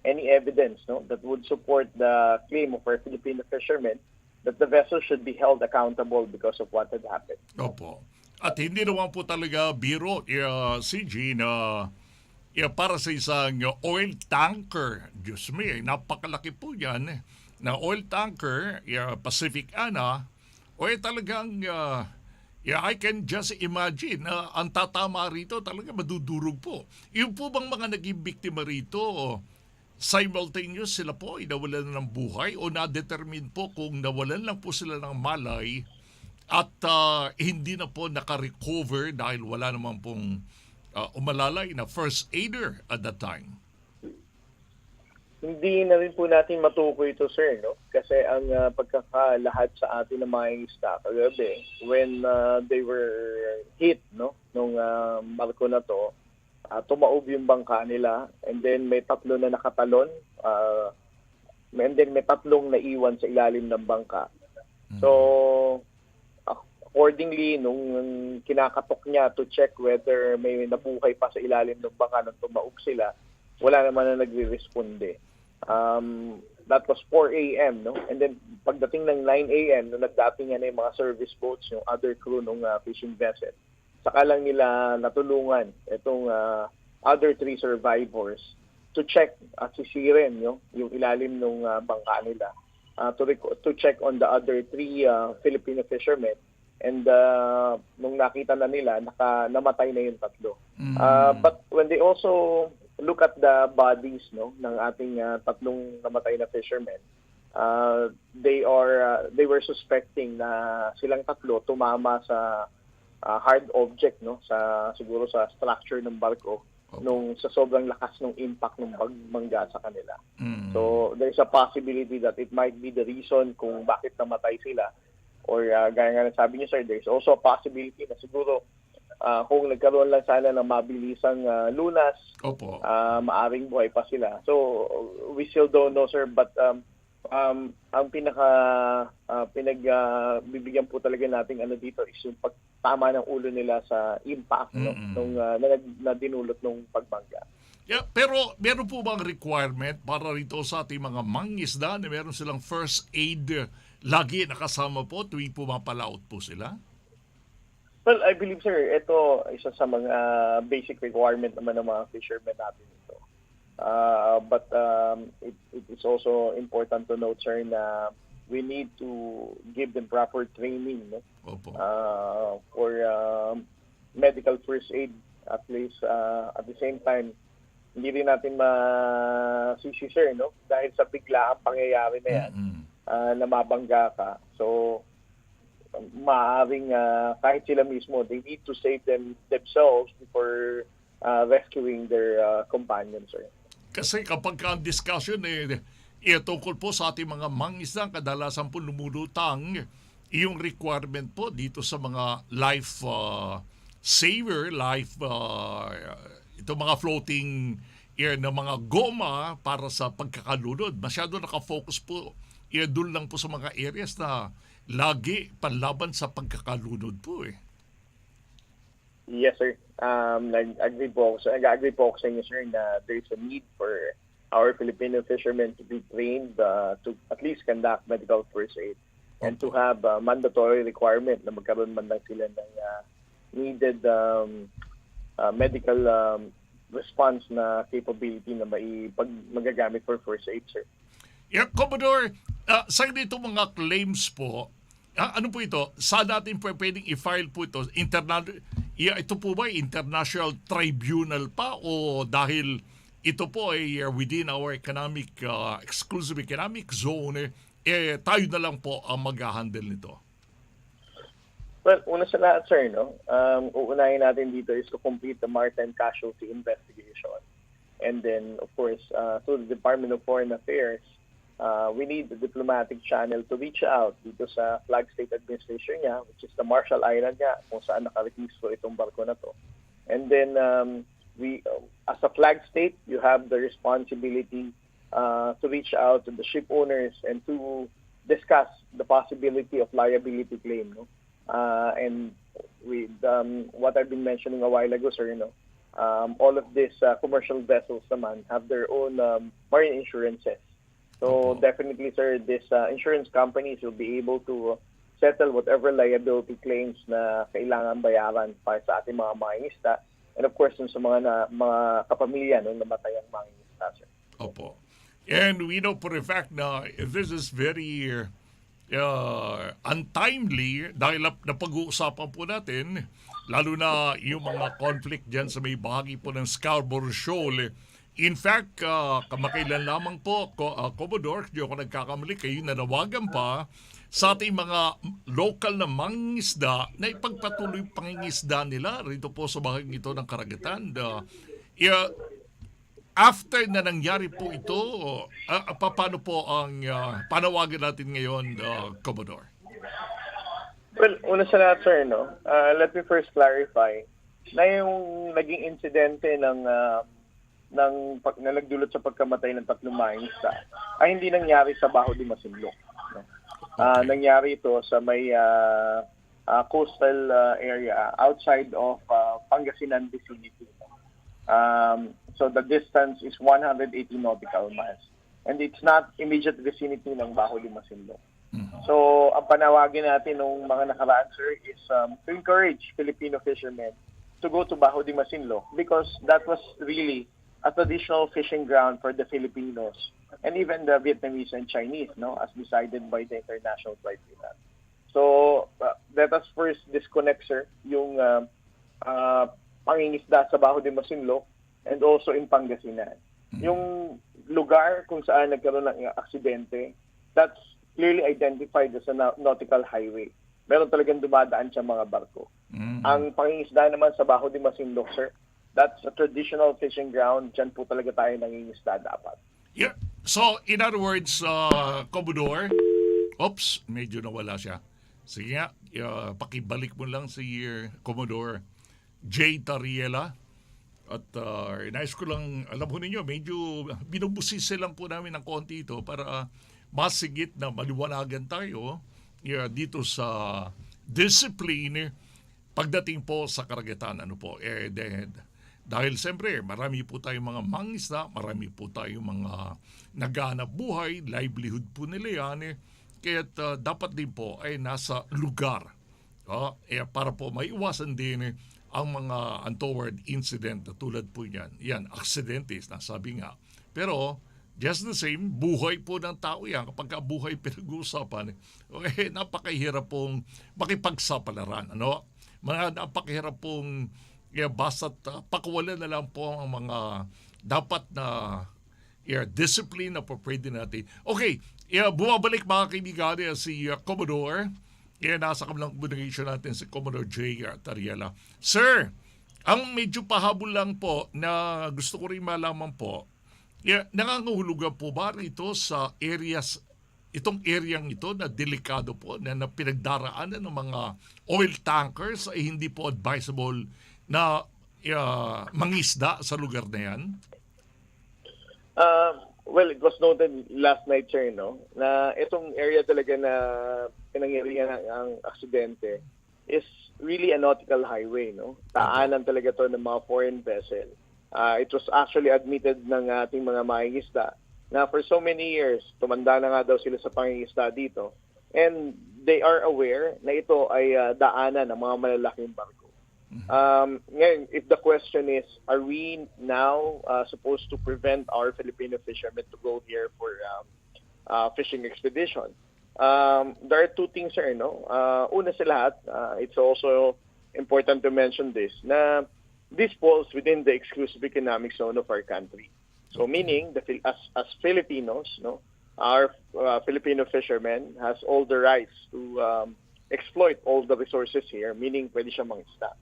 any evidence that would support the claim of our Filipino fishermen that the vessel should be held accountable because of what had happened. Opo. At hindi naman po talaga biro, CG, na para sa isang oil tanker. Diyos me, napakalaki po yan. Na oil tanker, Pacific Ana, talagang, I can just imagine na ang tatama rito talaga madudurog po. Yung po bang mga naging biktima rito, simultaneous sila po ay nawalan ng buhay o na-determine po kung nawalan lang po sila ng malay at hindi na po naka-recover dahil wala naman pong umalalay na first aider at that time? Hindi na rin po natin matukoy ito, sir, no? Kasi ang pagkakalahat sa atin ng mga isda kagabi, when they were hit, no, nung barko na to, tumaob yung bangka nila, and then may 3 na nakatalon, and then may 3 naiwan sa ilalim ng bangka. So, accordingly, nung kinakatok niya to check whether may nabuhay pa sa ilalim ng bangka nung tumaob sila, wala naman na nagre-responde. That was 4 a.m., no? And then, pagdating ng 9 a.m., nung nagdating na yung mga service boats, yung other crew ng fishing vessel, saka lang nila natulungan itong other 3 survivors to check at sisirin yung ilalim ng bangka nila, to check on the other 3 Filipino fishermen. And nung nakita na nila, namatay na yung 3. But when they also look at the bodies, no, ng ating 3 namatay na fishermen, they were suspecting na silang 3 tumama sa hard object, no, siguro sa structure ng barko nung sa sobrang lakas ng impact ng pagbangga sa kanila. So there's a possibility that it might be the reason kung bakit namatay sila, or gaya nga sabi niyo, sir, there's also a possibility na siguro kung nagkaroon lang sana ng mabilisang lunas, maaring buhay pa sila. So we still don't know, sir, but ang pinagbibigyan po talaga nating dito is yung pagtama ng ulo nila sa impact nung na dinulot nung pagbangga. Yeah, pero meron po bang requirement para rito sa ating mga mangingisda na meron silang first aid lagi nakasama po tuwing pumapalaot po sila? Well, I believe, sir, ito isa sa mga basic requirement naman ng mga fishermen natin ito. But it is also important to note, sir, na we need to give them proper training, no? For medical first aid, at least. At the same time, hindi rin natin masisi, sir, no? Dahil sa biglaang pangyayari na yan, na mabangga ka. So, maaaring kahit sila mismo, they need to save themselves before rescuing their companions, sir. Kasi kapag ang discussion tungkol po sa ating mga mangisda, kadalasan po lumulutang yung requirement po dito sa mga life saver, ito mga floating na mga goma para sa pagkakalunod. Masyado nakafocus po doon lang po sa mga areas na lagi panlaban sa pagkakalunod po Yes, sir. Nag-agree po ako sa inyo, sir, na there's a need for our Filipino fishermen to be trained to at least conduct medical first aid and to have a mandatory requirement na magkaroon man lang sila ng needed medical response na capability na magagamit for first aid, sir. Yeah, Commodore, sa dito mga claims po, ano po ito? Saan natin pwedeng i-file po ito? Ito po ba international tribunal pa o dahil ito po ay within our exclusive economic zone, tayo na lang po ang mag-handle nito? Well, una sa lahat, sir, no? Uunahin natin dito is to complete the maritime casualty investigation. And then, of course, through the Department of Foreign Affairs, we need the diplomatic channel to reach out dito sa flag state administration niya, which is the Marshall Island niya, kung saan nakaregisto itong barko na to. And then, we, as a flag state, you have the responsibility to reach out to the ship owners and to discuss the possibility of liability claim. No? And with what I've been mentioning a while ago, sir, all of these commercial vessels naman have their own marine insurances. So definitely, sir, these insurance companies will be able to settle whatever liability claims na kailangan bayaran para sa ating mga mangingisda, and of course sa mga kapamilya ng namatayang mangingisda, sir. Opo. And we know for a fact na this is very untimely dahil napag-uusapan po natin, lalo na yung mga conflict dyan sa may bahagi po ng Scarborough Shoal. In fact, kamakailan lamang po, Commodore, di ako nagkakamali, kayo nanawagan pa sa ating mga local na mangingisda na ipagpatuloy pangingisda nila rito po sa bahaging ito ng karagatan. after na nangyari po ito, paano po ang panawagan natin ngayon, Commodore? Well, una sa lahat, sir, let me first clarify na yung naging insidente na nagdulot sa pagkamatay ng 3 mangingisda ay hindi nangyari sa Baho de Masinloc. No? Nangyari ito sa may coastal area outside of Pangasinan vicinity. So the distance is 180 nautical miles. And it's not immediate vicinity ng Baho de Masinloc. So ang panawagin natin ng mga nakaraan, sir, is to encourage Filipino fishermen to go to Baho de Masinloc because that was really a traditional fishing ground for the Filipinos and even the Vietnamese and Chinese, as decided by the International Tribunal. So let us first disconnect, sir, yung pangingisda sa Baho de Masinloc and also in Pangasinan. Yung lugar kung saan nagkaroon ng aksidente, that's clearly identified as a nautical highway. Meron talagang dumadaan sa mga barko. Ang pangingisda naman sa Baho de Masinloc, sir, that's a traditional fishing ground. Diyan po talaga tayo nangingisda dapat. Yeah. So, in other words, Commodore, medyo nawala siya. Sige nga, pakibalik mo lang si Commodore J. Tariela. At nais ko lang, alam ko ninyo, medyo binubusisi lang po namin ng konti ito para masigit na maliwanagan tayo dito sa discipline pagdating po sa karagatan. Dahil siyempre, marami po tayong mga mangisda, marami po tayong mga naghahanap buhay, livelihood po nila yan. Kaya dapat din po ay nasa lugar para po maiwasan din ang mga untoward incident tulad po yan. Yan, aksidentes, nasabi nga. Pero, just the same, buhay po ng tao yan. Kapag buhay pinag-uusapan, napakahirap pong makipagsapalaran. Napakahirap pong basta't pakawalan na lang po ang mga dapat na discipline na po pwede natin. Okay, bumabalik mga kaibigan si Commodore. Nasa kabilang communication natin si Commodore J. Tariela. Sir, ang medyo pahabol lang po na gusto ko rin malaman po, nangangahulugan po ba rito sa areas, itong areang ito na delikado po, na pinagdaraanan ng mga oil tankers ay hindi po advisable na mangisda sa lugar na yan? Well, it was noted last night, sir, na itong area talaga na pinangyarihan ang aksidente is really a nautical highway, Taanan talaga to ng mga foreign vessel. It was actually admitted ng ating mga mangingisda na for so many years, tumanda na nga daw sila sa pangingisda dito. And they are aware na ito ay daanan ng mga malalaking barko. Ngayon, if the question is, are we now supposed to prevent our Filipino fishermen to go here for fishing expedition? There are two things, sir. Una sa lahat, it's also important to mention this, na this falls within the exclusive economic zone of our country. So meaning, as Filipinos, our Filipino fishermen has all the rights to exploit all the resources here, meaning pwede siya mangisda.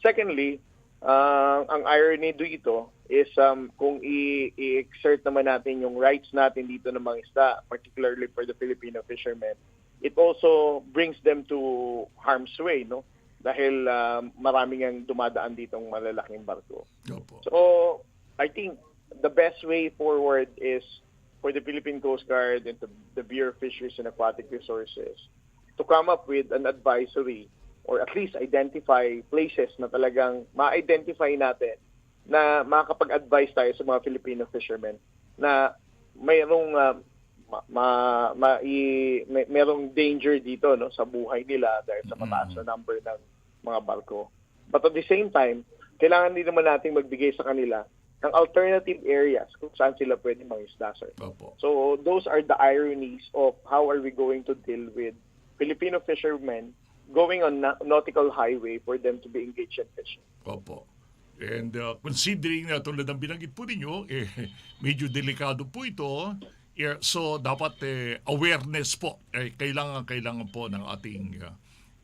Secondly, ang irony dito is kung i-exert naman natin yung rights natin dito ng mga isda, particularly for the Filipino fishermen, it also brings them to harm's way, dahil maraming ang dumadaan ditong malalaking barko. So, I think the best way forward is for the Philippine Coast Guard and the Bureau of Fisheries and Aquatic Resources to come up with an advisory or at least identify places na talagang ma-identify natin na makakapag-advise tayo sa mga Filipino fishermen na mayroong mayroong danger dito sa buhay nila dahil sa mataas na number ng mga barko. But at the same time, kailangan din naman natin magbigay sa kanila ng alternative areas kung saan sila pwede mangisda, sir. So those are the ironies of how are we going to deal with Filipino fishermen going on nautical highway for them to be engaged in fishing. Opo. And considering na tulad ng binanggit po ninyo, medyo delikado po ito. So dapat awareness po. Kailangan po ng ating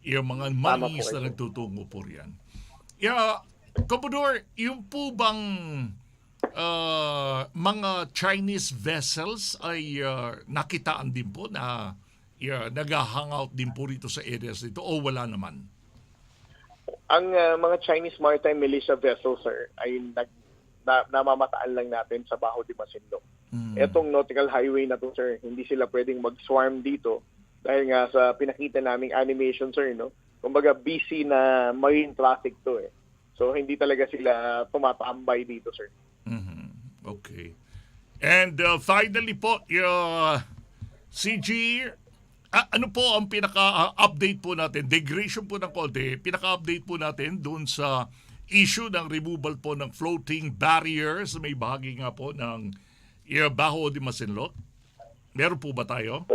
mga mangis na nagtutungo po riyan. Commodore, yung po bang mga Chinese vessels ay nakitaan din po na nag-hangout din po rito sa areas dito o wala naman? Ang mga Chinese maritime militia vessels, sir, ay namamataan lang natin sa Baho de Masinloc. Etong nautical highway na to, sir, hindi sila pwedeng mag-swarm dito dahil nga sa pinakita naming animation, sir, no? Kumbaga busy na marine traffic to eh. So hindi talaga sila tumatambay dito, sir. Okay. And finally po, CG, ano po ang pinaka-update po natin? Degradation po ng konti. Pinaka-update po natin doon sa issue ng removal po ng floating barriers. May bahagi nga po ng Baho de Masinloc. Meron po ba tayo?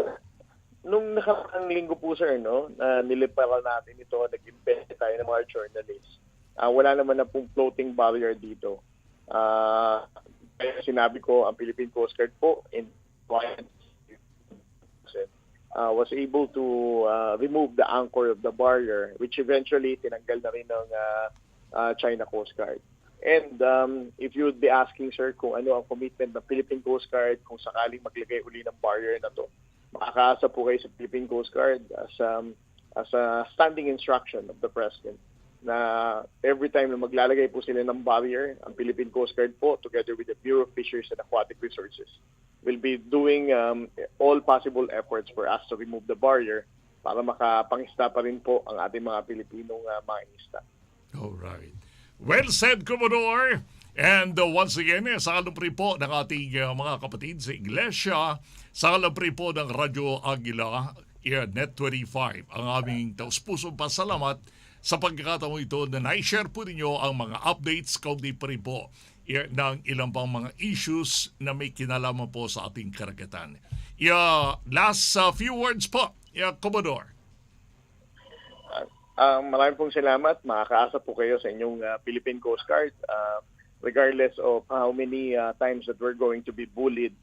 Nung nakaraang linggo po, sir, no, na niliparan natin ito, nag-invest tayo ng mga journalists. Wala naman na pong floating barrier dito. Kaya sinabi ko, ang Philippine Coast Guard po in was able to remove the anchor of the barrier, which eventually tinanggal na rin ng China Coast Guard. And if you would be asking, sir, kung ano ang commitment ng Philippine Coast Guard kung sakaling maglagay uli ng barrier na to, makakaasa po kayo sa Philippine Coast Guard as a standing instruction of the President na every time na maglalagay po sila ng barrier, ang Philippine Coast Guard po, together with the Bureau of Fisheries and Aquatic Resources, will be doing all possible efforts for us to remove the barrier para makapangista pa rin po ang ating mga Pilipinong mangingisda. Alright. Well said, Commodore. And once again, sa kalumpri po ng ating mga kapatid sa Iglesia, sa kalumpri po ng Radyo Agila, Net 25, ang aming taus-pusong pasalamat sa pagkakataon ito na na-share po ninyo ang mga updates kaunti pa rin po ng ilang pang mga issues na may kinalaman po sa ating karagatan. Last few words po, Commodore. Maraming pong salamat. Makakaasa po kayo sa inyong Philippine Coast Guard. Regardless of how many times that we're going to be bullied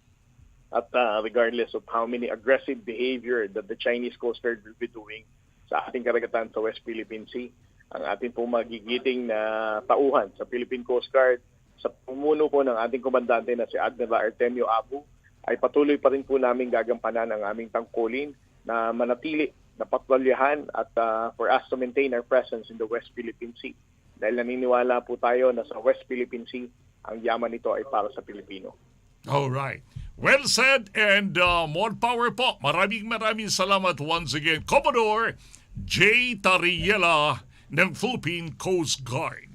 at regardless of how many aggressive behavior that the Chinese Coast Guard will be doing sa ating karagatan sa West Philippine Sea, ang ating pong magigiting na tauhan sa Philippine Coast Guard sa pumuno po ng ating komandante na si Admiral Artemio Abu ay patuloy pa rin po namin gagampanan ang aming tangkulin na manatili na patrolyahan at for us to maintain our presence in the West Philippine Sea. Dahil naniniwala po tayo na sa West Philippine Sea, ang yaman nito ay para sa Pilipino. Alright. Well said and more power po. Maraming salamat once again, Commodore J. Tariela ng Philippine Coast Guard.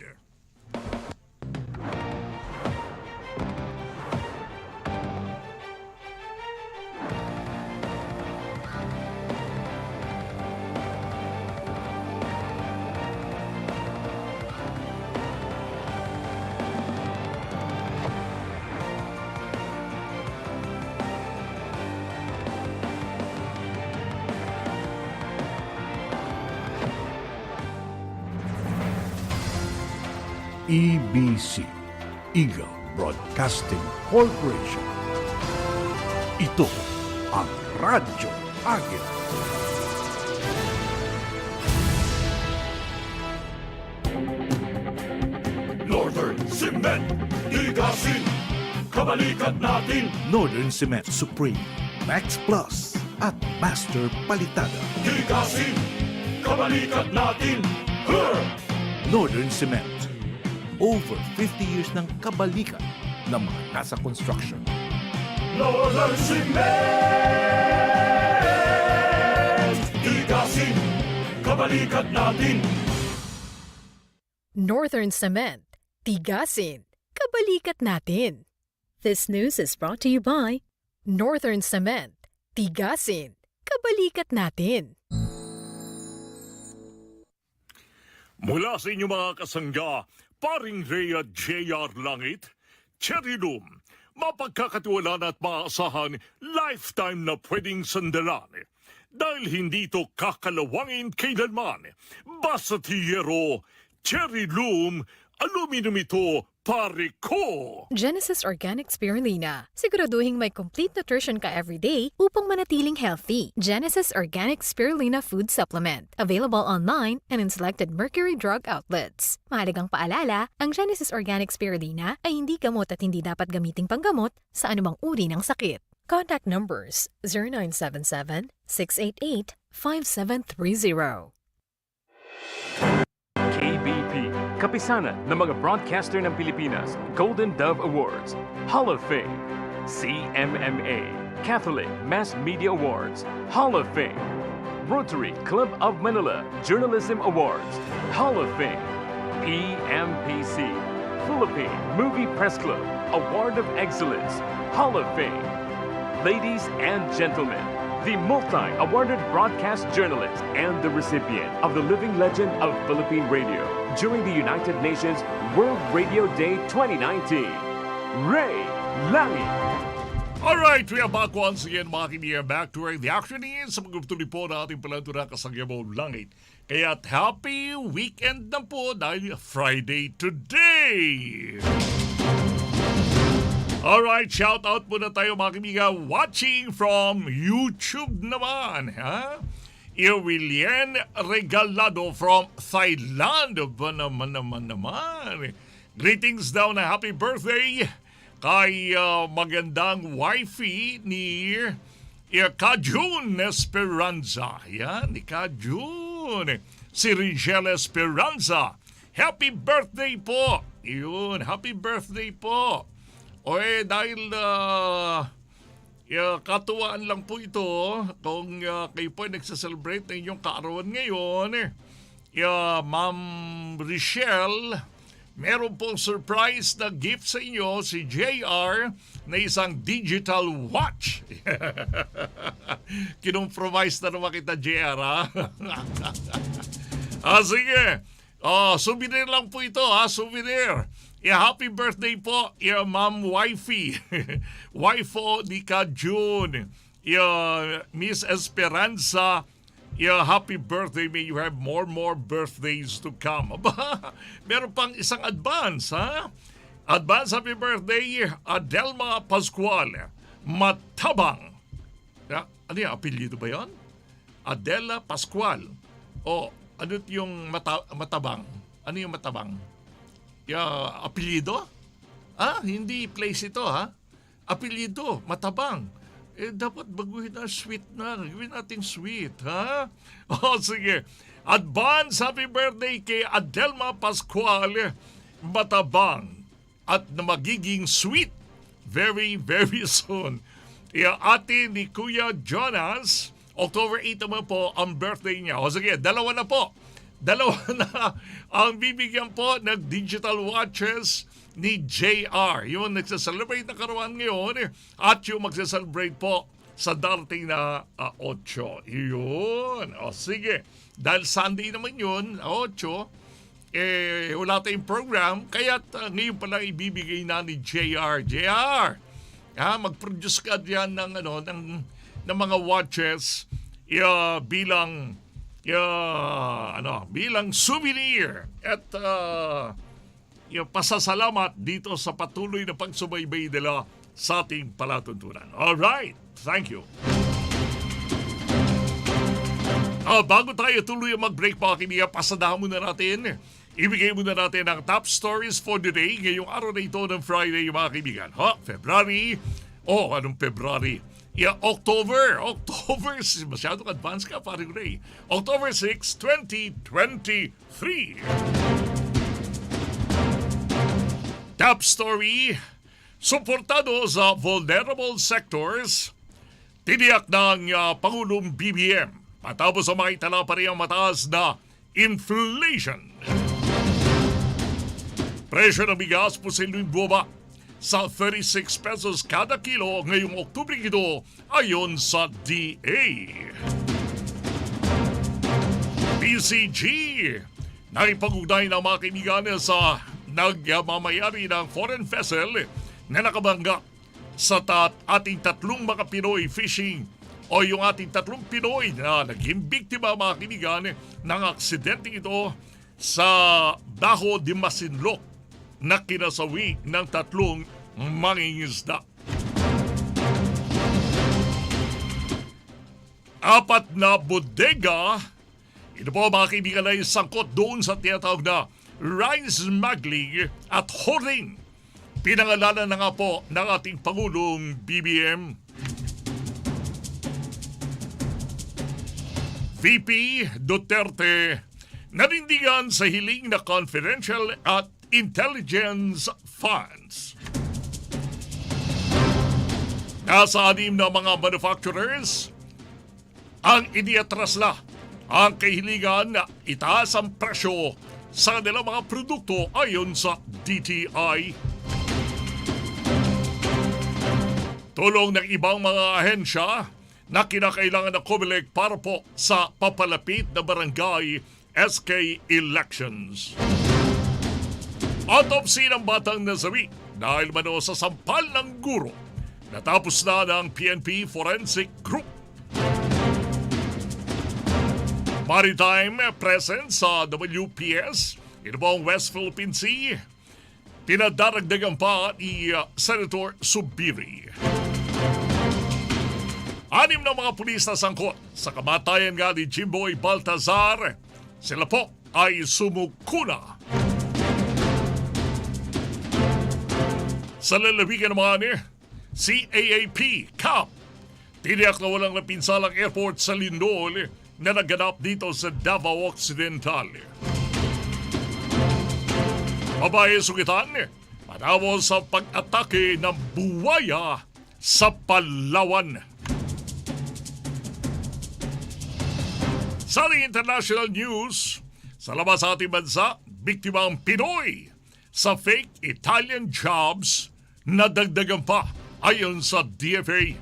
EBC, Eagle Broadcasting Corporation. Ito ang Radyo Agila. Northern Cement, tigasin, kabalikat natin. Northern Cement Supreme, Max Plus, at Master Palitada. Tigasin, kabalikat natin. Northern Cement, over 50 years ng kabalikan ng mga nasa construction. Northern Cement, tigasin, kabalikat natin. Northern Cement, tigasin, kabalikat natin. This news is brought to you by Northern Cement, tigasin, kabalikat natin. Mula sa inyong mga kasangga, paring Rey at J.R. Langit, Cherry Loom, mapagkakatiwalaan at maasahan lifetime na pwedeng sandalan. Dahil hindi ito kakalawangin kailanman, basta tiyero, Cherry Loom aluminum ito, pare ko! Genesis Organic Spirulina. Siguraduhin may complete nutrition ka everyday upang manatiling healthy. Genesis Organic Spirulina Food Supplement. Available online and in selected Mercury Drug outlets. Mahalagang paalala, ang Genesis Organic Spirulina ay hindi gamot at hindi dapat gamiting panggamot sa anumang uri ng sakit. Contact numbers 0977-688-5730. KBP, kapisanan ng mga broadcaster ng Pilipinas, Golden Dove Awards, Hall of Fame. CMMA, Catholic Mass Media Awards, Hall of Fame. Rotary Club of Manila, Journalism Awards, Hall of Fame. PMPC, Philippine Movie Press Club, Award of Excellence, Hall of Fame. Ladies and gentlemen, the multi-awarded broadcast journalist and the recipient of the Living Legend of Philippine Radio during the United Nations World Radio Day 2019, Rey Langit. Alright, we are back once again, mga kaibigan. Back to where the action is sa pagtutuloy po na ating palantura Kasnagga Langit. Kaya't happy weekend na po dahil Friday today! Alright, shout out muna tayo mga kaibigan watching from YouTube naman. Ha? William Regalado from Thailand. Ba naman. Greetings daw na happy birthday kay magandang wifey ni Kajun Esperanza. Yan, ni Kajun. Si Rigel Esperanza. Happy birthday po. Yun, happy birthday po. Dahil katuwaan lang po ito kung kayo po ay nagsaselebrate ng inyong kaarawan ngayon. Ma'am Richelle, meron pong surprise na gift sa inyo si JR na isang digital watch. Kinumpromise na naman kita, JR, ha? Sige. Souvenir lang po ito, ha? Souvenir. Happy birthday po, Ma'am Wifey. Wife po ni Kajun. Miss Esperanza. Happy birthday. May you have more birthdays to come. Meron pang isang advance, ha? Advance happy birthday, Adelma Pascual. Matabang. Ano yung apelyido ba yun? Adela Pascual. Ano yung matabang? Ano yung matabang? Apelyido? Hindi place ito, ha? Apelyido, matabang. Dapat baguhin na sweet na. Gawin natin sweet, ha? Sige. Advance happy birthday kay Adelma Pascual, matabang. At na magiging sweet very, very soon. Ate ni Kuya Jonas, October 8 naman po ang birthday niya. Sige, dalawa na po. Dalawa na ang bibigyan po ng digital watches ni JR. Yung nagsaselebrate na karuan ngayon at yung magsaselebrate po sa darating na 8. Yun. Sige. Dahil Sunday naman yun, 8, wala tayong program. Kaya ngayon pala ibibigay na ni JR. JR, mag-produce ka dyan ng mga watches bilang souvenir at pasasalamat dito sa patuloy na pagsubaybay nila sa ating palatuntunan. Alright, thank you. Bago tayo tuloy mag-break mga kaibigan, pasadahan muna natin. Ibigay muna natin ang top stories for the day ngayong araw na ito ng Friday mga kaibigan. February. Anong February? October, masyadong advance ka, paring Ray. October 6, 2023. Top story, suportado sa vulnerable sectors, tiniyak ng Pangulong BBM matapos ang makitala pa rin ang mataas na inflation. Presyo ng bigas posibleng bumaba sa 36 pesos kada kilo ngayong Oktubre ito ayon sa DA. PCG, nakipag-ugnay ng mga kaibigan sa nagmamayari ng foreign vessel na nakabangga sa ating tatlong mga Pinoy fishing o yung ating tatlong Pinoy na naging biktima mga kaibigan ng aksidente ito sa Baho de Masinloc na kinasawi ng 3 mangingisda. 4 na bodega, ito po mga kaibigan ay sangkot doon sa tinatawag na rice smuggling at hoarding. Pinangalanan na nga po ng ating Pangulong BBM. VP Duterte nanindigan sa hiling na confidential at intelligence funds. Nasa 6 na mga manufacturers ang iniatras na ang kahilingan na itaas ang presyo sa kanilang mga produkto ayon sa DTI. Tulong ng ibang mga ahensya na kinakailangan ng COMELEC para po sa papalapit na barangay SK elections. Autopsy ng batang nasawi dahil mano sa sampal ng guro. Natapos na ng PNP Forensic Group. Maritime presence sa WPS, ito po ang West Philippine Sea, pinadaragdagan pa ni Senator Subiri. 6 na mga pulis na sangkot sa kamatayan nga ni Jimboy Baltazar. Sila po ay sumukuna. Sa lalawigan naman, CAAP Camp, tiniyak na walang napinsalang airport sa Lindol na naganap dito sa Davao Occidental. Babae sugitan matapos sa pag-atake ng buwaya sa Palawan. Sa international news, sa labas sa ating bansa, biktima ang Pinoy sa fake Italian jobs na dagdagan pa ayon sa DFA.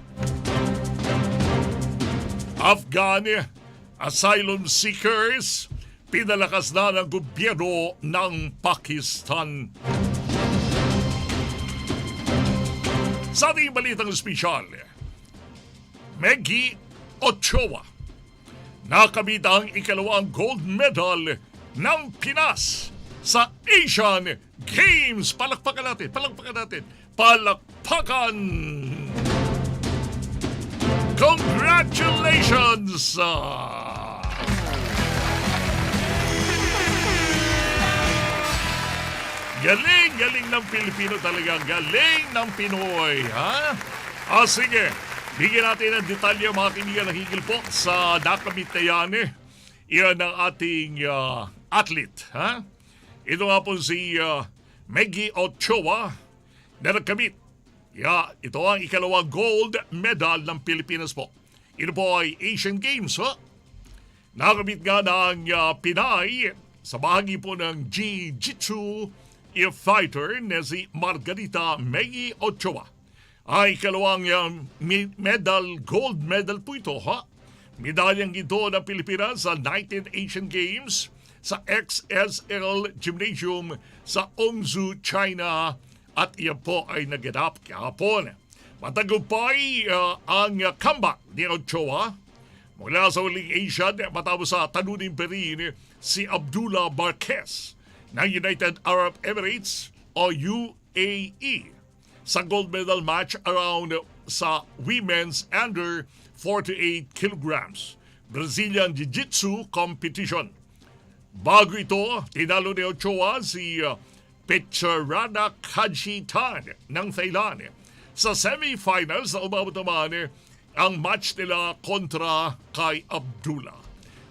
Afghan asylum seekers pinalakas na ng gobyerno ng Pakistan. Sa ating balitang espesyal, Maggie Ochoa nakamit ang ikalawang gold medal ng Pinas sa Asian Games. Palakpakan natin, palakpakan natin, palakpakan! Congratulations! Galing ng Pilipino talaga. Galing ng Pinoy. Ha? Sige. Bigyan natin ng detalye mga kaibigan na higil po sa nakamit na yan. Iyan ang ating athlete. Ha? Ito nga po si Maggie Ochoa na nagkamit. Ito ang ikalawang gold medal ng Pilipinas po. Ito po ay Asian Games. Nakamit nga ng Pinay sa bahagi po ng Jiu-Jitsu fighter na si Margarita Maggie Ochoa. Ay ikalawang gold medal po ito. Medalyang ito ng Pilipinas sa 19th Asian Games sa XSL Gymnasium sa Hangzhou, China. At iyan po ay naganap kahapon. Matagumpay ang comeback ni Ochoa mula sa huling Asian matapos sa talunin pa rin si Abdullah Marquez ng United Arab Emirates o UAE sa gold medal match around sa women's under 48 kilograms Brazilian Jiu-Jitsu competition. Bago ito, tinalo ni Ochoa si Pecharana Kajitan ng Thailand. Sa semifinals na umabot naman ang match nila kontra kay Abdullah.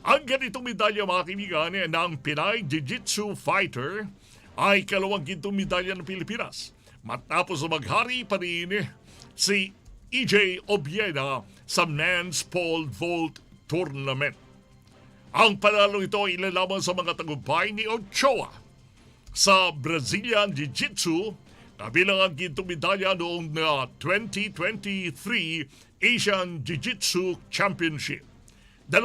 Ang ganitong medalya mga kaibigan ng Pinay Jiu-Jitsu fighter ay kalawang gintong medalya ng Pilipinas. Matapos maghari pa rin si EJ Obiena sa men's pole vault tournament. Ang panalo ito ay ilalaman sa mga tagumpay ni Ochoa sa Brazilian Jiu-Jitsu kabilang ang gintong medalya noong 2023 Asian Jiu-Jitsu Championship. 2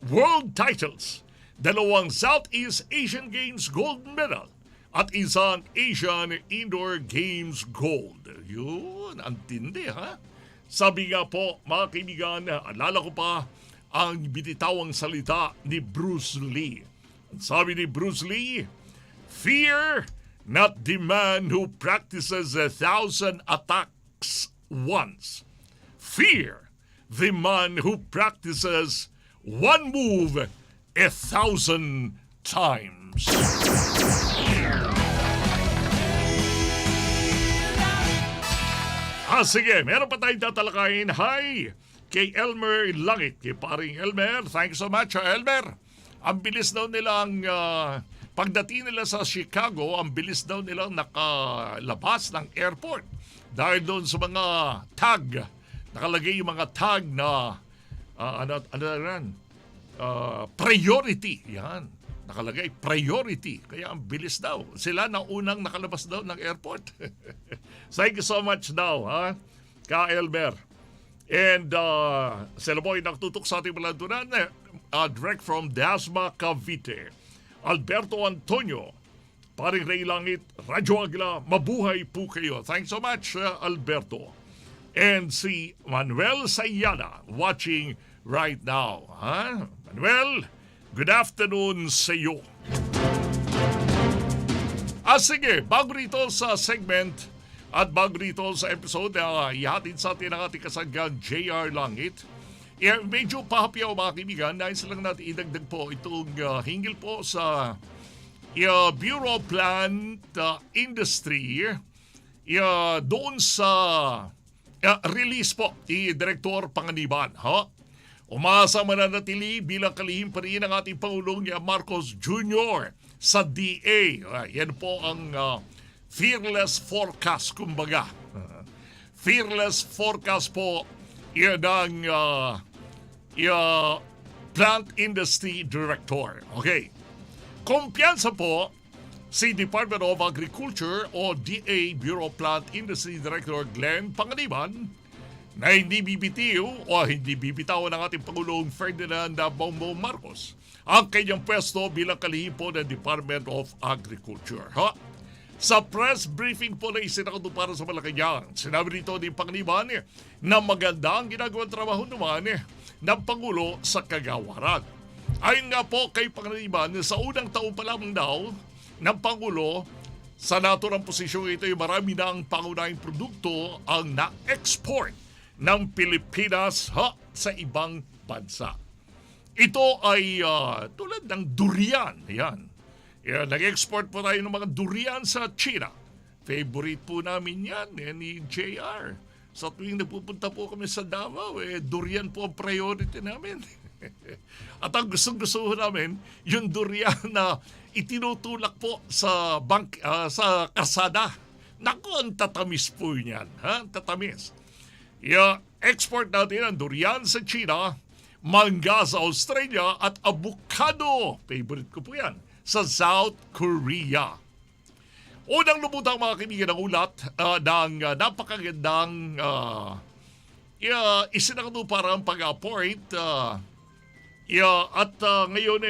world titles, 2 Southeast Asian Games gold medal at isang Asian Indoor Games gold. Yun, ang tindi ha? Sabi nga po mga kaibigan, alala ko pa ang binitawang salita ni Bruce Lee. Sabi ni Bruce Lee, fear not the man who practices 1,000 attacks once. Fear the man who practices one move 1,000 times. Sige, meron pa tayong tatalakayin. Hi! Kay Elmer Langit, kay paring Elmer. Thank you so much, Elmer. Ang bilis daw nilang, pagdating nila sa Chicago, ang bilis daw nilang nakalabas ng airport. Dahil doon sa mga tag, nakalagay yung mga tag na, priority. Yan. Nakalagay, priority. Kaya ang bilis daw. Sila na unang nakalabas daw ng airport. Thank you so much daw, Ka Elmer. And sila po ay nagtutok sa ating malantunan, direct from Dasma, Cavite. Alberto Antonio, paring Rey Langit, Radyo Agila, mabuhay po kayo. Thanks so much, Alberto. And si Manuel Sayana, watching right now. Manuel, good afternoon sa iyo. Sige, bago rito sa segment at bago rito sa episode, ihatid sa atin ang ating kasanggang JR Langit. Medyo pahapyaw mga kaibigan, dahil silang natin idagdag po itong hinggil po sa Bureau Plant Industry doon sa release po ni Direktor Panganiban. Umasa mananatili bilang kalihim pa rin ang ating Pangulong Marcos Jr. sa DA. Yan po ang fearless forecast, kumbaga. Fearless forecast po yan ang Plant Industry Director. Okay. Kumpiyansa po si Department of Agriculture o DA Bureau Plant Industry Director Glenn Panganiban na hindi bibitiw o hindi bibitawan ng ating Pangulong Ferdinand Bongbong Marcos ang kanyang pwesto bilang kalihim po ng Department of Agriculture. Sa press briefing po na isinakado para sa Malacanang, sinabi nito ni Panganiban na maganda ang ginagawang trabaho naman ng Pangulo sa kagawaran. Ayon nga po kay Panganiban, sa unang taon pa lamang daw ng Pangulo, sa naturang posisyong ito ay marami na ang pangunahing produkto ang na-export ng Pilipinas sa ibang bansa. Ito ay tulad ng durian. Yan. Nag-export po tayo ng mga durian sa China. Favorite po namin yan ni JR. Sa tuwing napupunta po kami sa Davao, durian po ang priority namin. At ang gustong-gusto namin, yung durian na itinutulak po sa sa kasada. Naku, ang tatamis po niyan. Tatamis. Export natin ang durian sa China, mangga sa Australia, at avocado. Favorite ko po yan. Sa South Korea. Unang lumutang mga kaibigan ng ulat ng napakagandang isinakado para ang pag-appoint at ngayon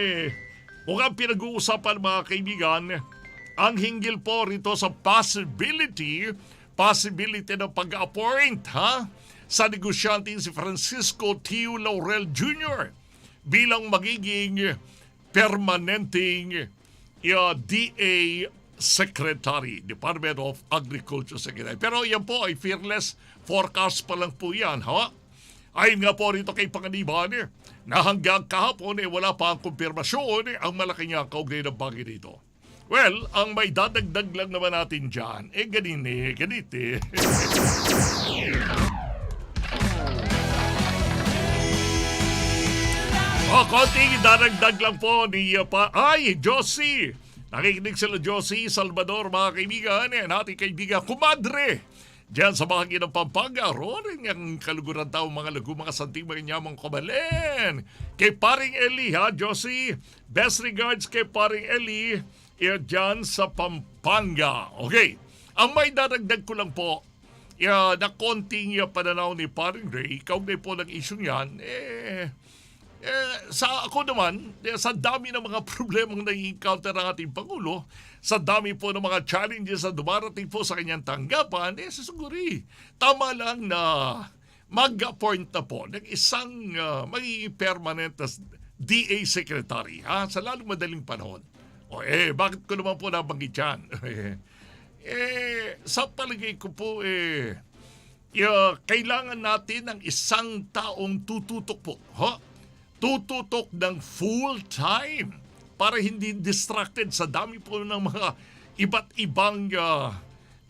mukhang pinag-uusapan mga kaibigan ang hinggil po rito sa possibility ng pag-appoint sa negosyante si Francisco Tio Laurel Jr. bilang magiging permanenteng DA Secretary, Department of Agriculture Secretary. Pero yan po ay fearless forecast pa lang po yan. Ayon nga po rito kay Panganiban na hanggang kahapon wala pa ang kumpirmasyon ang Malacanang kaugnay ng bagay dito. Well, ang may dadagdag lang naman natin dyan, ganit. Konting daragdag lang po ni Josie. Nakikinig sila Josie Salvador, mga kaibigan. Ating kaibigan, kumadre. Diyan sa bahagi ng Pampanga, roon ang kaluguran tao, mga lagu, mga santing, mga nyamang kabalen. Kay paring Eli, Josie. Best regards kay paring Eli, diyan sa Pampanga. Okay. Ang may daragdag ko lang po, na konting pananaw ni paring Ray, kaugnay po ng isyong yan, sa ako naman, sa dami ng mga problemang nai-encounter ng ating Pangulo, sa dami po ng mga challenges na dumarating po sa kanyang tanggapan, siguri, tama lang na mag-appoint na po ng isang magiging permanent DA Secretary sa lalong madaling panahon. Bakit ko naman po nabanggit yan? Sa palagay ko po, kailangan natin ng isang taong tututok po. Tututok ng full time para hindi distracted sa dami po ng mga iba't ibang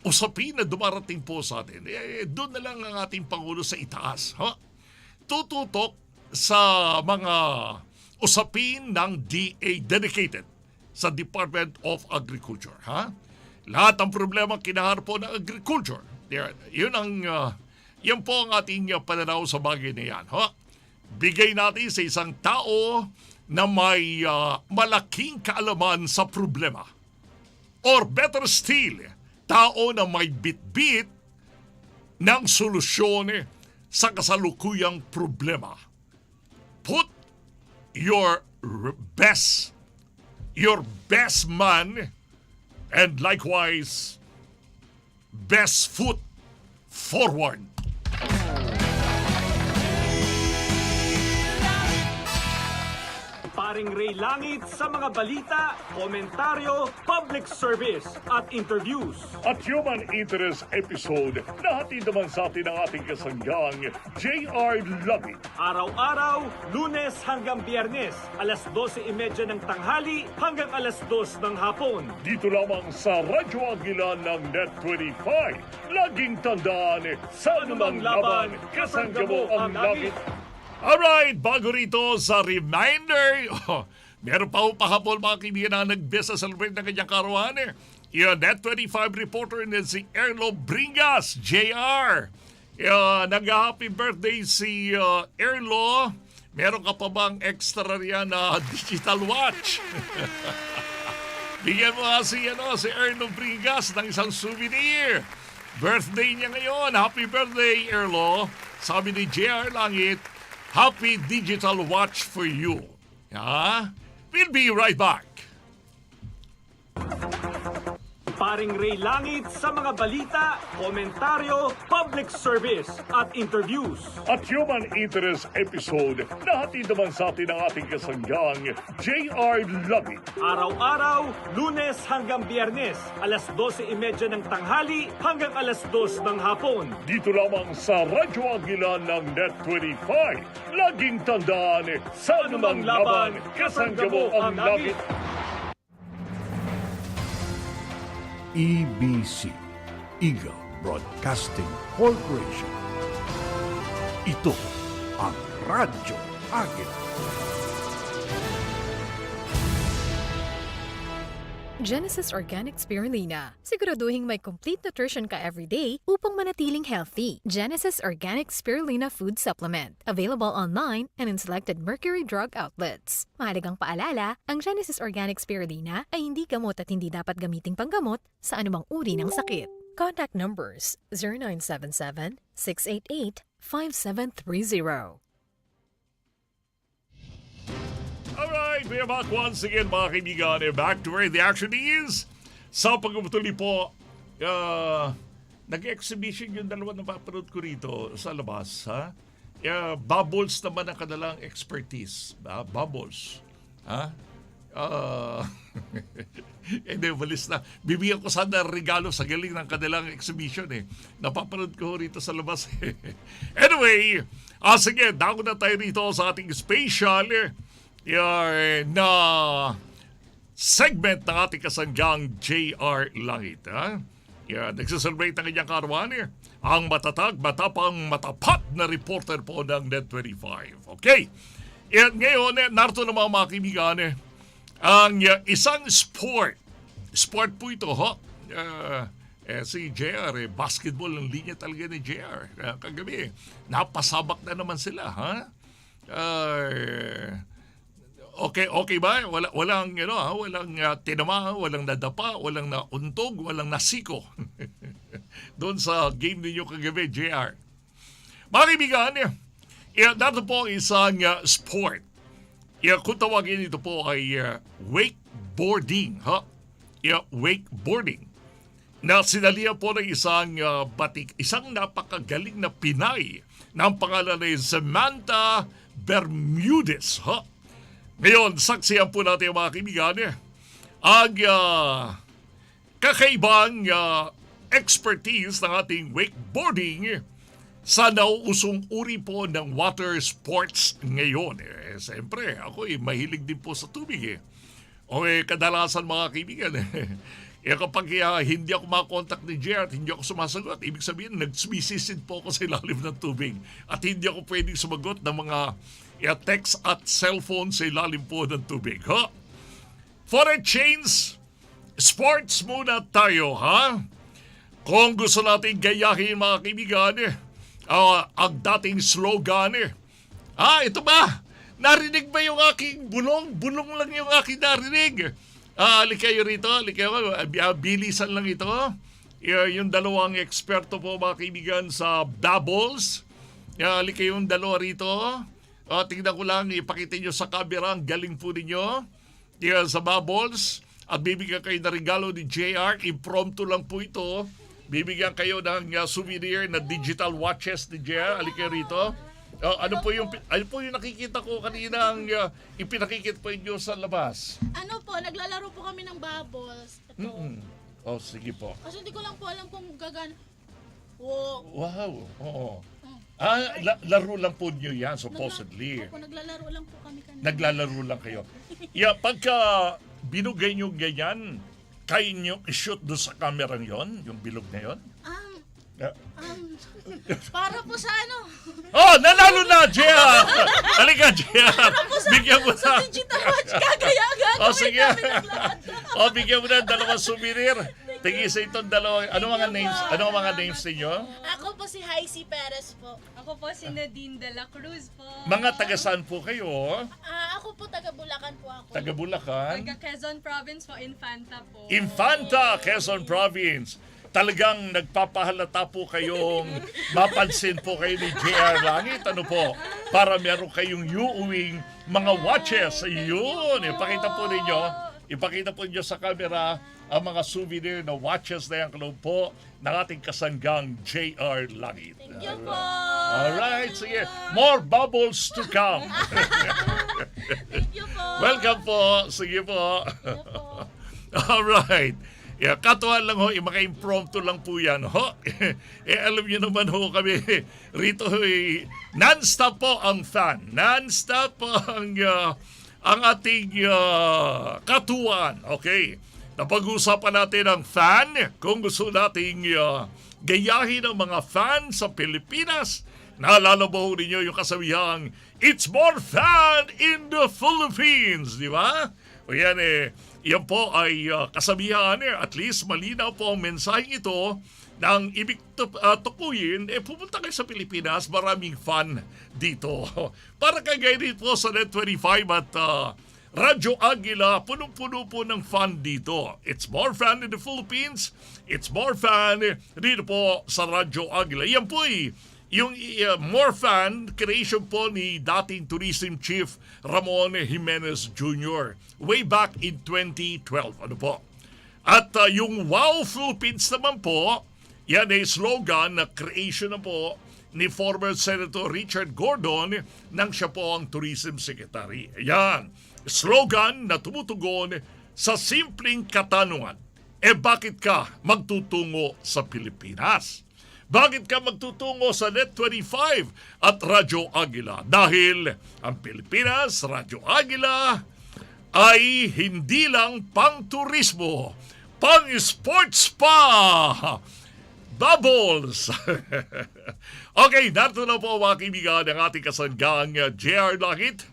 usapin na dumarating po sa atin. Doon na lang ang ating Pangulo sa itaas. Tututok sa mga usapin ng DA dedicated sa Department of Agriculture. Lahat ng problema kinaharap po ng agriculture. Yan po ang ating pananaw sa bagay na yan. Bigay natin sa isang tao na may malaking kaalaman sa problema. Or better still, tao na may bit-bit ng solusyon sa kasalukuyang problema. Put your best man and likewise best foot forward. Paring Rey Langit sa mga balita, komentaryo, public service at interviews. At human interest episode na hatid naman sa atin ang ating kasanggang J.R. Langit. Araw-araw, Lunes hanggang Biyernes, alas 12:30 ng tanghali hanggang alas 2 ng hapon. Dito lamang sa Radyo Agila ng Net 25. Laging tandaan, sa anumang laban, kasangga mo ang langit. Alright, bago rito sa reminder, meron pa ho pahapon mga kaibigan na nag-best sa celebrate ng kanyang karuhan. Yung Net 25 reporter na si Erlo Bringas, JR. Nag-happy birthday si Erlo. Meron ka pa bang extra riyan na digital watch? Bigyan mo nga si Erlo Bringas ng isang souvenir. Birthday niya ngayon. Happy birthday, Erlo. Sabi ni JR Langit, happy digital watch for you. We'll be right back. Paring Rey Langit sa mga balita, komentaryo, public service at interviews. At human interest episode na hatid naman sa atin ang ating kasanggang J.R. Langit. Araw-araw, Lunes hanggang Biyernes, alas 12:30 ng tanghali hanggang alas 2 ng hapon. Dito lamang sa Radyo Agila ng Net 25. Laging tandaan, sa anumang laban, kasangga mo ang langit. EBC, Eagle Broadcasting Corporation. Ito ang Radyo Agila. Genesis Organic Spirulina. Siguraduhin may complete nutrition ka everyday upang manatiling healthy. Genesis Organic Spirulina Food Supplement. Available online and in selected Mercury Drug outlets. Mahalagang paalala, ang Genesis Organic Spirulina ay hindi gamot at hindi dapat gamiting panggamot sa anumang uri ng sakit. Contact numbers 0977-688-5730. Alright, we are back once again mga kaibigan. Back to where the action is. Sa pagpapatuloy po, nag-exhibition yung dalawa na papanood ko rito sa labas. Bubbles naman ang kanilang expertise. Bubbles. Hindi, walis na. Bibigyan ko sana regalo sa galing ng kanilang exhibition Napapanood ko rito sa labas Anyway, sige, dako na tayo rito sa ating special na segment ng ating kasanggang J.R. Langit. Nagsaselebrate ng kanyang kaarawan ang matatag, matapang, matapat na reporter po ng Net 25. Okay. Ngayon, narito na mga kaibigan, ang isang sport. Sport po ito, si JR, basketball ang linya talaga ni JR. Kagabi, napasabak na naman sila, Okay ba? Walang tinama, walang nadapa, walang nauntog, walang nasiko. Doon sa game ninyo kagabi, JR. Mga kaibigan, dito po isang sport. Kung tawagin ito po ay wakeboarding. Wakeboarding. Na sinalihan po ng isang napakagaling na Pinay na ang pangalan ay Samantha Bermudez. Ngayon, saksiyan po natin mga kaibigan ang kakaibang expertise ng ating wakeboarding sa nauusong uri po ng water sports ngayon. Siyempre, ako mahilig din po sa tubig. Kadalasan mga kaibigan kapag hindi ako makakontak ni Jer at hindi ako sumasagot, ibig sabihin, nagsumisisid po ako sa ilalim ng tubig. At hindi ako pwedeng sumagot ng mga text at cellphone sa ilalim po ng tubig. For a change, sports muna tayo, ha? Kung gusto natin gayahin mga kaibigan, ang dating slogan, ito ba? Narinig ba yung aking bulong? Bulong lang yung aking narinig. Halika kayo rito, bilisan lang ito. Yung dalawang eksperto po mga kaibigan sa doubles. Halika yung dalawa rito. Tingnan ko lang, ipakita nyo sa camera, ang galing po ninyo. Sa bubbles. At bibigyan kayo na regalo ni JR. Impromptu lang po ito. Bibigyan kayo ng souvenir na digital watches ni JR. Halika rito. Ano po yung nakikita ko kanina ang ipinakikita po inyo sa labas? Ano po, naglalaro po kami ng bubbles. Ito. Sige po. Kasi hindi ko lang po alam kung gagana. Wow. Oo. Laro lang po nyo yan, supposedly. Opo, naglalaro lang po kami kanina. Naglalaro lang kayo. Pagka binugay nyo ganyan, kaya nyo i-shoot doon sa camera yon, yung bilog na yon? Para po sa ano? Nanalo na, Jia! Halika, Jia! Bigyan mo na. Sa digital watch, gagaya-gagawin sige. namin ang lahat. Bigyan mo na dalawang souvenir. Tigisa itong dalawang. Ano mga names ninyo? Ako po si Haisy Perez po. Ako po si Nadine de la Cruz po. Mga taga-saan po kayo? Ako po taga Bulacan po ako. Taga Bulacan? Taga Quezon Province po, Infanta po. Infanta, Quezon Province. Talagang nagpapahalata po kayong mapansin po kayo ni JR Langit. Ano po? Para meron kayong uuwing mga watches. Ayun. Ipakita po ninyo sa camera ang mga souvenir na watches na yung kaloob po ng ating kasanggang JR Langit. Thank you po. Alright. Sige. More bubbles to come. Thank you po. Welcome po. Sige po. Alright. Katuan lang maka-impromptu lang po yan, alam niyo naman kami, rito non-stop po ang fan. Non-stop po ang ating katuan. Okay. Napag-usapan natin ang fan. Kung gusto nating gayahin ang mga fan sa Pilipinas, naalala mo ninyo yung kasabihang, it's more fun in the Philippines, di ba? O yan yan po ay kasabihan, at least malinaw po ang mensaheng ito na ang ibig tukuyin, pupunta kayo sa Pilipinas, maraming fun dito. Para kagaya din po sa Net 25 at Radyo Agila, punong-puno po ng fun dito. It's more fun in the Philippines, it's more fun dito po sa Radyo Agila. Yan po yung more fun creation po ni dating tourism chief Ramon Jimenez Jr. way back in 2012. Ano po? At yung Wow Philippines naman po, yan ay slogan na creation na po ni former Senator Richard Gordon nang siya po ang tourism secretary. Yan. Slogan na tumutugon sa simpleng katanungan. Bakit ka magtutungo sa Pilipinas? Bakit ka magtutungo sa Net 25 at Radyo Agila? Dahil ang Pilipinas, Radyo Agila, ay hindi lang pang-turismo, pang-sports pa! Bubbles! Okay, narito na po mga kaibigan ng ating kasanggang JR Langit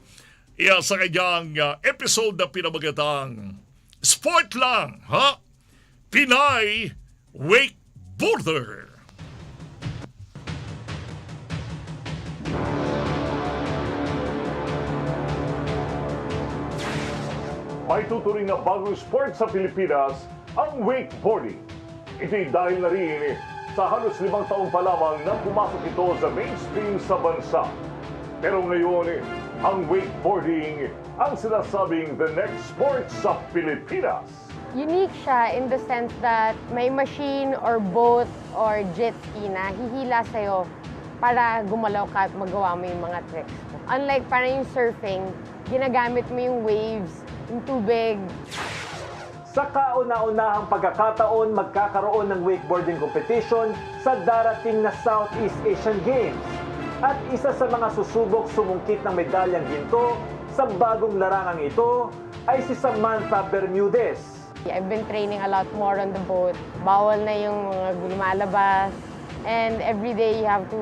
sa kanyang episode na pinamagatang Sport Lang, Pinay Wakeboarder. May tuturing na bagong sport sa Pilipinas ang wakeboarding. Ito'y dahil na rin sa halos 5 taon pa lamang na pumasok ito sa mainstream sa bansa. Pero ngayon, ang wakeboarding ang sinasabing the next sport sa Pilipinas. Unique siya in the sense that may machine or boat or jet ski na hihila sa'yo para gumalaw ka at magawa mo yung mga tricks mo. Unlike parang yung surfing, ginagamit mo yung waves, yung tubig. Sa kauna-unahang pagkakataon, magkakaroon ng wakeboarding competition sa darating na Southeast Asian Games. At isa sa mga susubok sumungkit ng medalyang ginto sa bagong larangang ito ay si Samantha Bermudez. I've been training a lot more on the boat. Bawal na yung mga lumalabas. And every day you have to,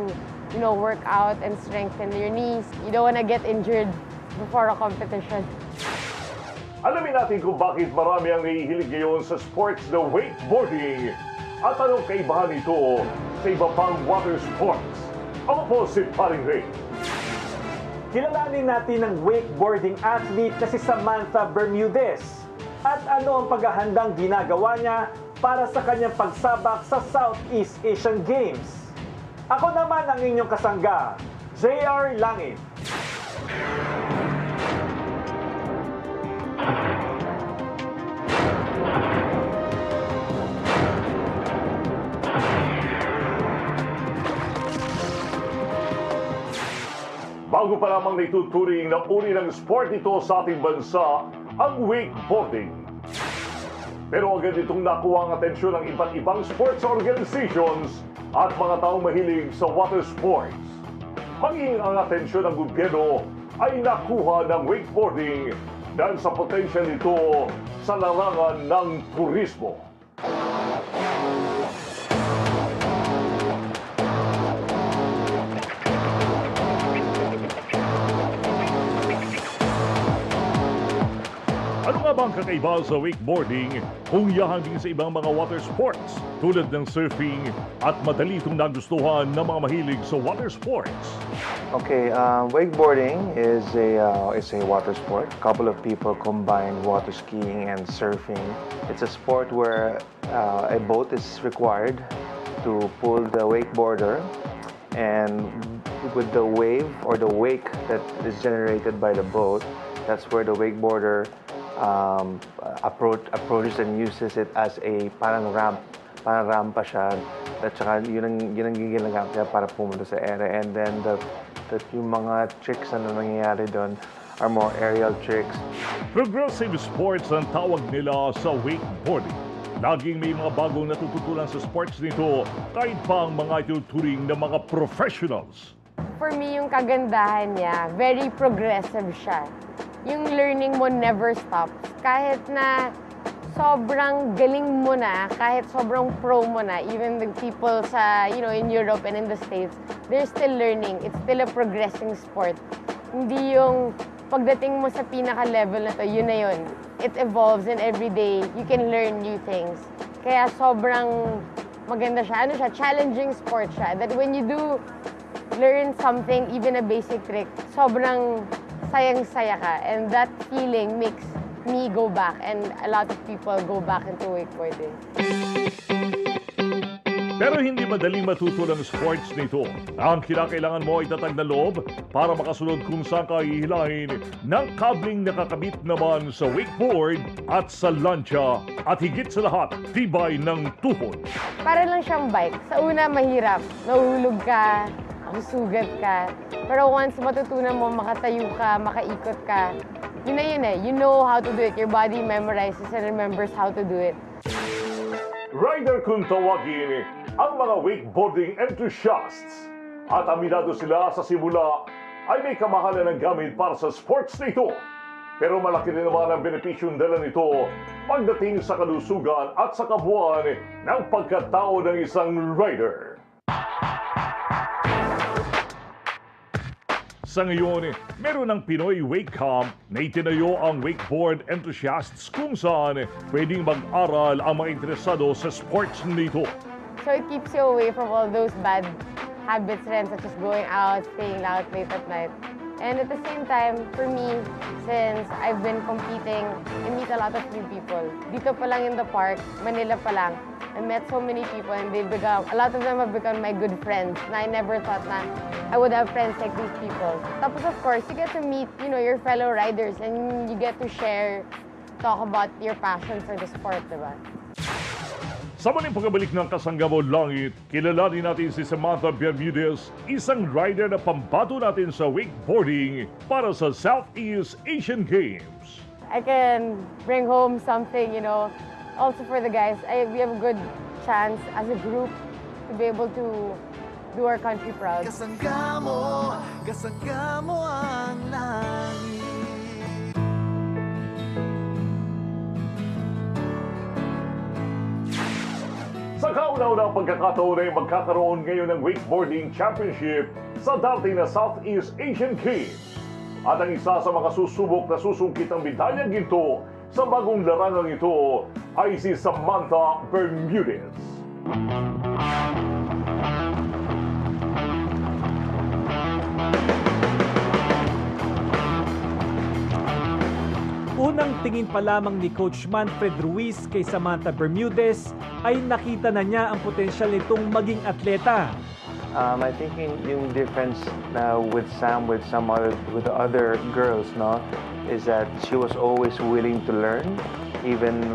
work out and strengthen your knees. You don't want to get injured before a competition. Alamin natin kung bakit marami ang nahihilig ngayon sa sports na wakeboarding at anong kaibahan nito sa iba pang water sports. Ako po si Paring Rey. Kilalanin natin ang wakeboarding athlete na si Samantha Bermudez at ano ang paghahandang ginagawa niya para sa kanyang pagsabak sa Southeast Asian Games. Ako naman ang inyong kasangga, Rey Langit. Bago pa lamang naituturing na uri ng sport ito sa ating bansa, ang wakeboarding. Pero agad itong nakuha ang atensyon ng iba't ibang sports organizations at mga taong mahilig sa water sports. Maging ang atensyon ng gobyerno ay nakuha ng wakeboarding dahil sa potential nito sa larangan ng turismo. Ano nga bang kakaiba sa wakeboarding kung yahangin sa ibang mga water sports tulad ng surfing at madali itong nagustuhan ng mga mahilig sa water sports? Okay, wakeboarding is a water sport. A couple of people combine water skiing and surfing. It's a sport where a boat is required to pull the wakeboarder, and with the wave or the wake that is generated by the boat, that's where the wakeboarder approaches and uses it as a parang rampa siya, at saka yun ang ginagamit niya para pumunta sa ere. And then yung mga tricks na nangyayari doon are more aerial tricks. Progressive sports ang tawag nila sa wakeboarding. Laging may mga bagong natututunan sa sports nito kahit pa ang mga ituturing ng mga professionals. For me, yung kagandahan niya, very progressive siya. Yung learning mo never stops. Kahit na sobrang galing mo na, kahit sobrang pro mo na, even the people sa, in Europe and in the States, they're still learning. It's still a progressing sport. Hindi yung pagdating mo sa pinaka-level na to, yun na yun. It evolves and every day you can learn new things. Kaya sobrang maganda siya. Challenging sport siya. That when you do learn something, even a basic trick, sobrang sayang-saya ka. And that feeling makes me go back and a lot of people go back into wakeboarding. Pero hindi madaling matuto ng sports nito. Ang kinakailangan mo ay tatag na loob para makasunod kung saan ka hihilahin ng kabling nakakabit naman sa wakeboard at sa lancha at higit sa lahat, tibay ng tuhod. Para lang siyang bike. Sa una, mahirap. Nahuhulog ka, masusugat ka. Pero once matutunan mo, makatayo ka, makaikot ka, yun na yun eh. You know how to do it. Your body memorizes and remembers how to do it. Rider kung tawagin ang mga wakeboarding enthusiasts. At aminado sila sa simula ay may kamahalan ng gamit para sa sports nito. Pero malaki rin naman ang benepisyong dala nito pagdating sa kalusugan at sa kabuuan ng pagkatao ng isang rider. Sa ngayon, meron ng Pinoy Wake Camp na itinayo ang wakeboard enthusiasts kung saan pwedeng mag-aral ang mga interesado sa sports nito. So it keeps you away from all those bad habits rin, such as going out, staying out late at night. And at the same time, for me, since I've been competing, I meet a lot of new people. Dito pa lang in the park, Manila pa lang, I met so many people and a lot of them have become my good friends. Na I never thought na I would have friends like these people. Tapos of course, you get to meet, your fellow riders and you get to share, talk about your passion for the sport, diba? Sa muling pagbalik ng Kasnagga Langit, kilalanin natin si Samantha Biyernes, isang rider na pambato natin sa wakeboarding para sa Southeast Asian Games. I can bring home something, also for the guys. We have a good chance as a group to be able to do our country proud. Kasangga mo ang langit. Sa kauna-unang pagkakataon ay magkakaroon ngayon ng Wakeboarding Championship sa dating na Southeast Asian Games. At ang isa sa mga susubok na susungkit ng medalyang ginto sa bagong larangang ito ay si Samantha Bermudez. Unang tingin pa lamang ni Coach Manfred Ruiz kay Samantha Bermudez ay nakita na niya ang potensyal nitong maging atleta. I think yung difference with Sam, with the other girls, is that she was always willing to learn, even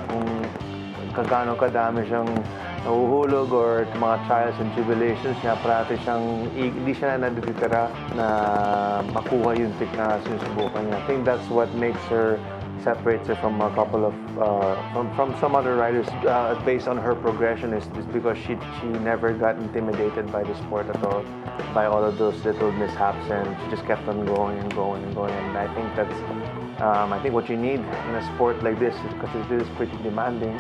kung kagano kadami siyang nahuhulog or mga trials and tribulations niya, parati siyang hindi siya na natitira na makuha yung pick na sinusubukan niya. I think that's what makes her, separates her from a couple of from some other riders based on her progression is because she never got intimidated by the sport at all, by all of those little mishaps, and she just kept on going and going and going. And I think that's I think what you need in a sport like this, because it is pretty demanding,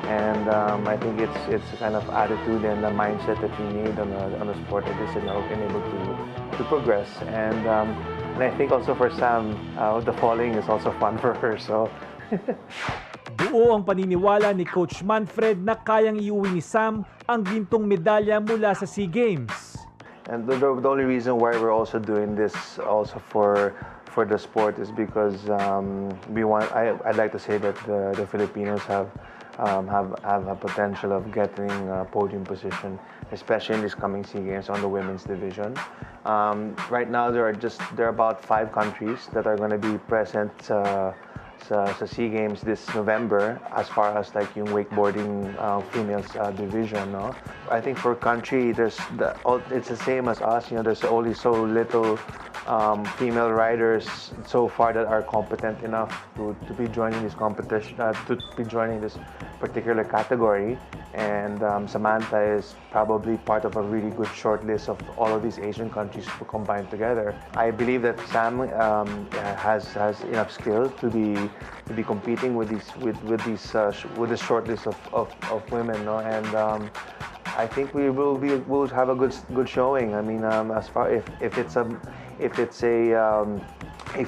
and I think it's a kind of attitude and a mindset that you need on a sport like this, and being able to progress. And I think also for Sam, the falling is also fun for her. So. Buo ang paniniwala ni Coach Manfred na kayang iuwi ni Sam ang gintong medalya mula sa SEA Games. And the only reason why we're also doing this also for the sport is because I'd like to say that the Filipinos have a potential of getting a podium position, especially in this coming SEA Games on the women's division. Right now there are about 5 countries that are going to be present sa SEA Games this November as far as like yung wakeboarding females division. I think for country it's the same as us. There's only so little female riders so far that are competent enough to be joining this competition, to be joining this particular category. And Samantha is probably part of a really good short list of all of these Asian countries combined together. I believe that Sam has enough skill to be competing with this short list of women, and I think we'll have a good showing. I mean, as far if it's a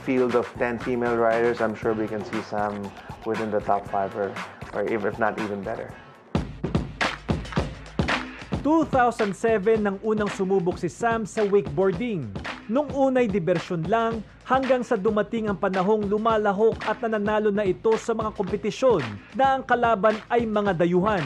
field of 10 female riders, I'm sure we can see Sam within the top 5 or if not even better. 2007 nang unang sumubok si Sam sa wakeboarding. Nung unay diversyon lang hanggang sa dumating ang panahong lumalahok at nananalo na ito sa mga kompetisyon na ang kalaban ay mga dayuhan.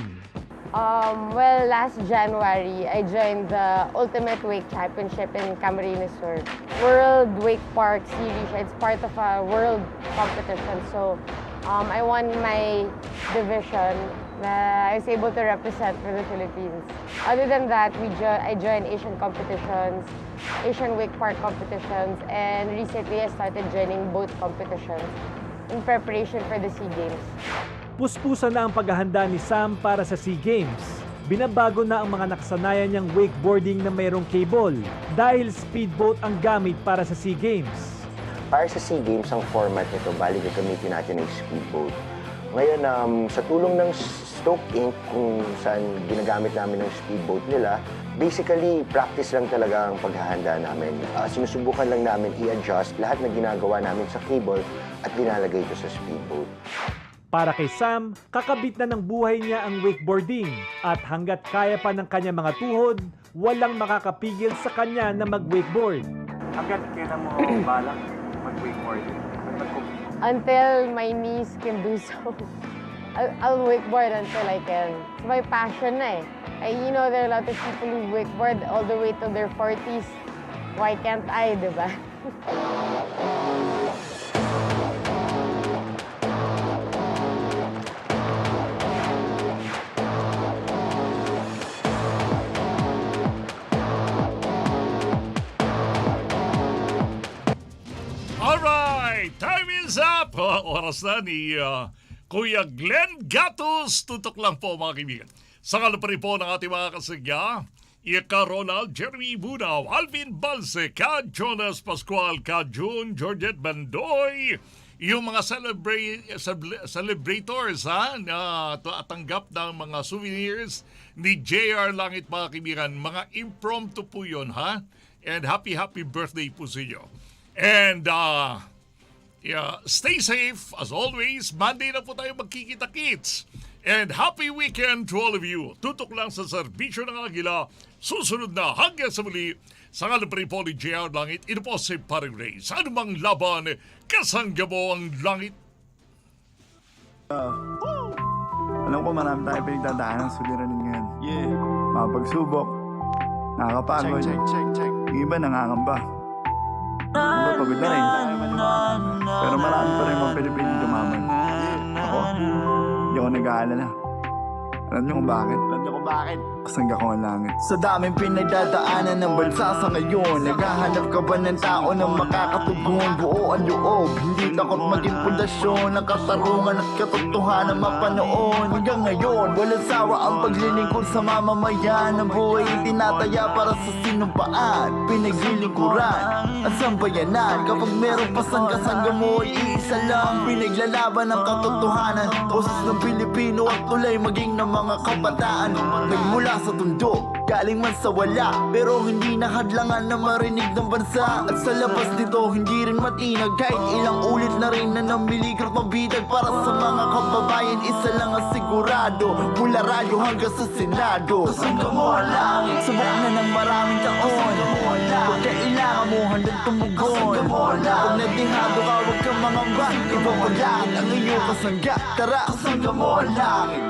Well, last January, I joined the Ultimate Wake Championship in Camarines Sur. World Wake Park Series. It's part of a world competition. So, I won my division. I was able to represent for the Philippines. Other than that, I joined Asian competitions, Asian Wake Park competitions, and recently I started joining both competitions in preparation for the SEA Games. Puspusan na ang paghahanda ni Sam para sa SEA Games. Binabago na ang mga nakasanayan niyang wakeboarding na mayroong cable dahil speedboat ang gamit para sa SEA Games. Para sa SEA Games, ang format nito, bali gagamitin natin ng speedboat. Ngayon, sa tulong ng Stoke Inc., kung saan ginagamit namin ng speedboat nila, basically, practice lang talaga ang paghahanda namin. Sinusubukan lang namin i-adjust lahat na ginagawa namin sa cable at dinalagay ito sa speedboat. Para kay Sam, kakabit na ng buhay niya ang wakeboarding at hanggat kaya pa ng kanya mga tuhod, walang makakapigil sa kanya na mag-wakeboard. Hanggat kailan mo balak mag-wakeboarding? Until my knees can do so. I'll wakeboard until I can. It's my passion na eh. There are a lot of people who wakeboard all the way to their 40s. Why can't I, diba? oras na ni Kuya Glenn Gatos. Tutok lang po mga kaibigan. Sa pa rin po ng ating mga kasagya, Ika Ronald, Jeremy Bunaw, Alvin Balse, Ka Jonas Pascual, Ka June, Georgette Bandoy, yung mga celebrators na tanggap ng mga souvenirs ni JR Langit mga kaibigan. Mga impromptu po yun ha. And happy birthday po sa inyo. And stay safe as always. Monday na po tayo magkikita-kits. And happy weekend to all of you. Tutok lang sa serbisyo ng Agila. Susunod na hanggang sa muli. Sa ngalan pa rin po ni JR Langit, ito po si Paring Rey. Sa anumang laban, kasangga mo ang langit. Alam ko marami tayo pinagdadaanan ng suliranin ngayon. Mga pagsubok, nakakapagod. Check. Yung iba nangangamba. Yung iba pagod na rin. Pero marami pa rin mga Pilipino dumaman. Ako, hindi ako nag-aalala. Alam niyo kung bakit? Kasangga ko ang langit. Sa daming pinagdadaanan ng bansa sa ngayon, naghahanap ka ba ng tao na makakatugon? Buo ang loob, hindi takot maging pundasyon ng katarungan at katotohanan mapanoon. Hanggang ngayon, walang sawa ang paglilingkod sa mamamayan. Ang buhay tinataya para sa sinumpaan, pinaglilingkuran ang sambayanan. Kapag meron pasangga-sangga mo ay isa lang, pinaglalaban ng katotohanan. Boses ng Pilipino at tulay maging ng mga kabataan. Nagmula sa tundo, galing man sa wala, pero hindi nahadlangan na marinig ng bansa. At sa labas nito, hindi rin matinag, kahit ilang ulit na rin na namiligrot mabidag. Para sa mga kababayan, isa lang ang sigurado, mula radyo hanggang sa senado. Kasangga mo ang langit, subok na ng maraming taon. Pag kailangan mo handang tumugon, pag nadihado ka, huwag kang mangamba. Ibabaglaan ang iyong kasangga, tara, kasangga mo ang langit.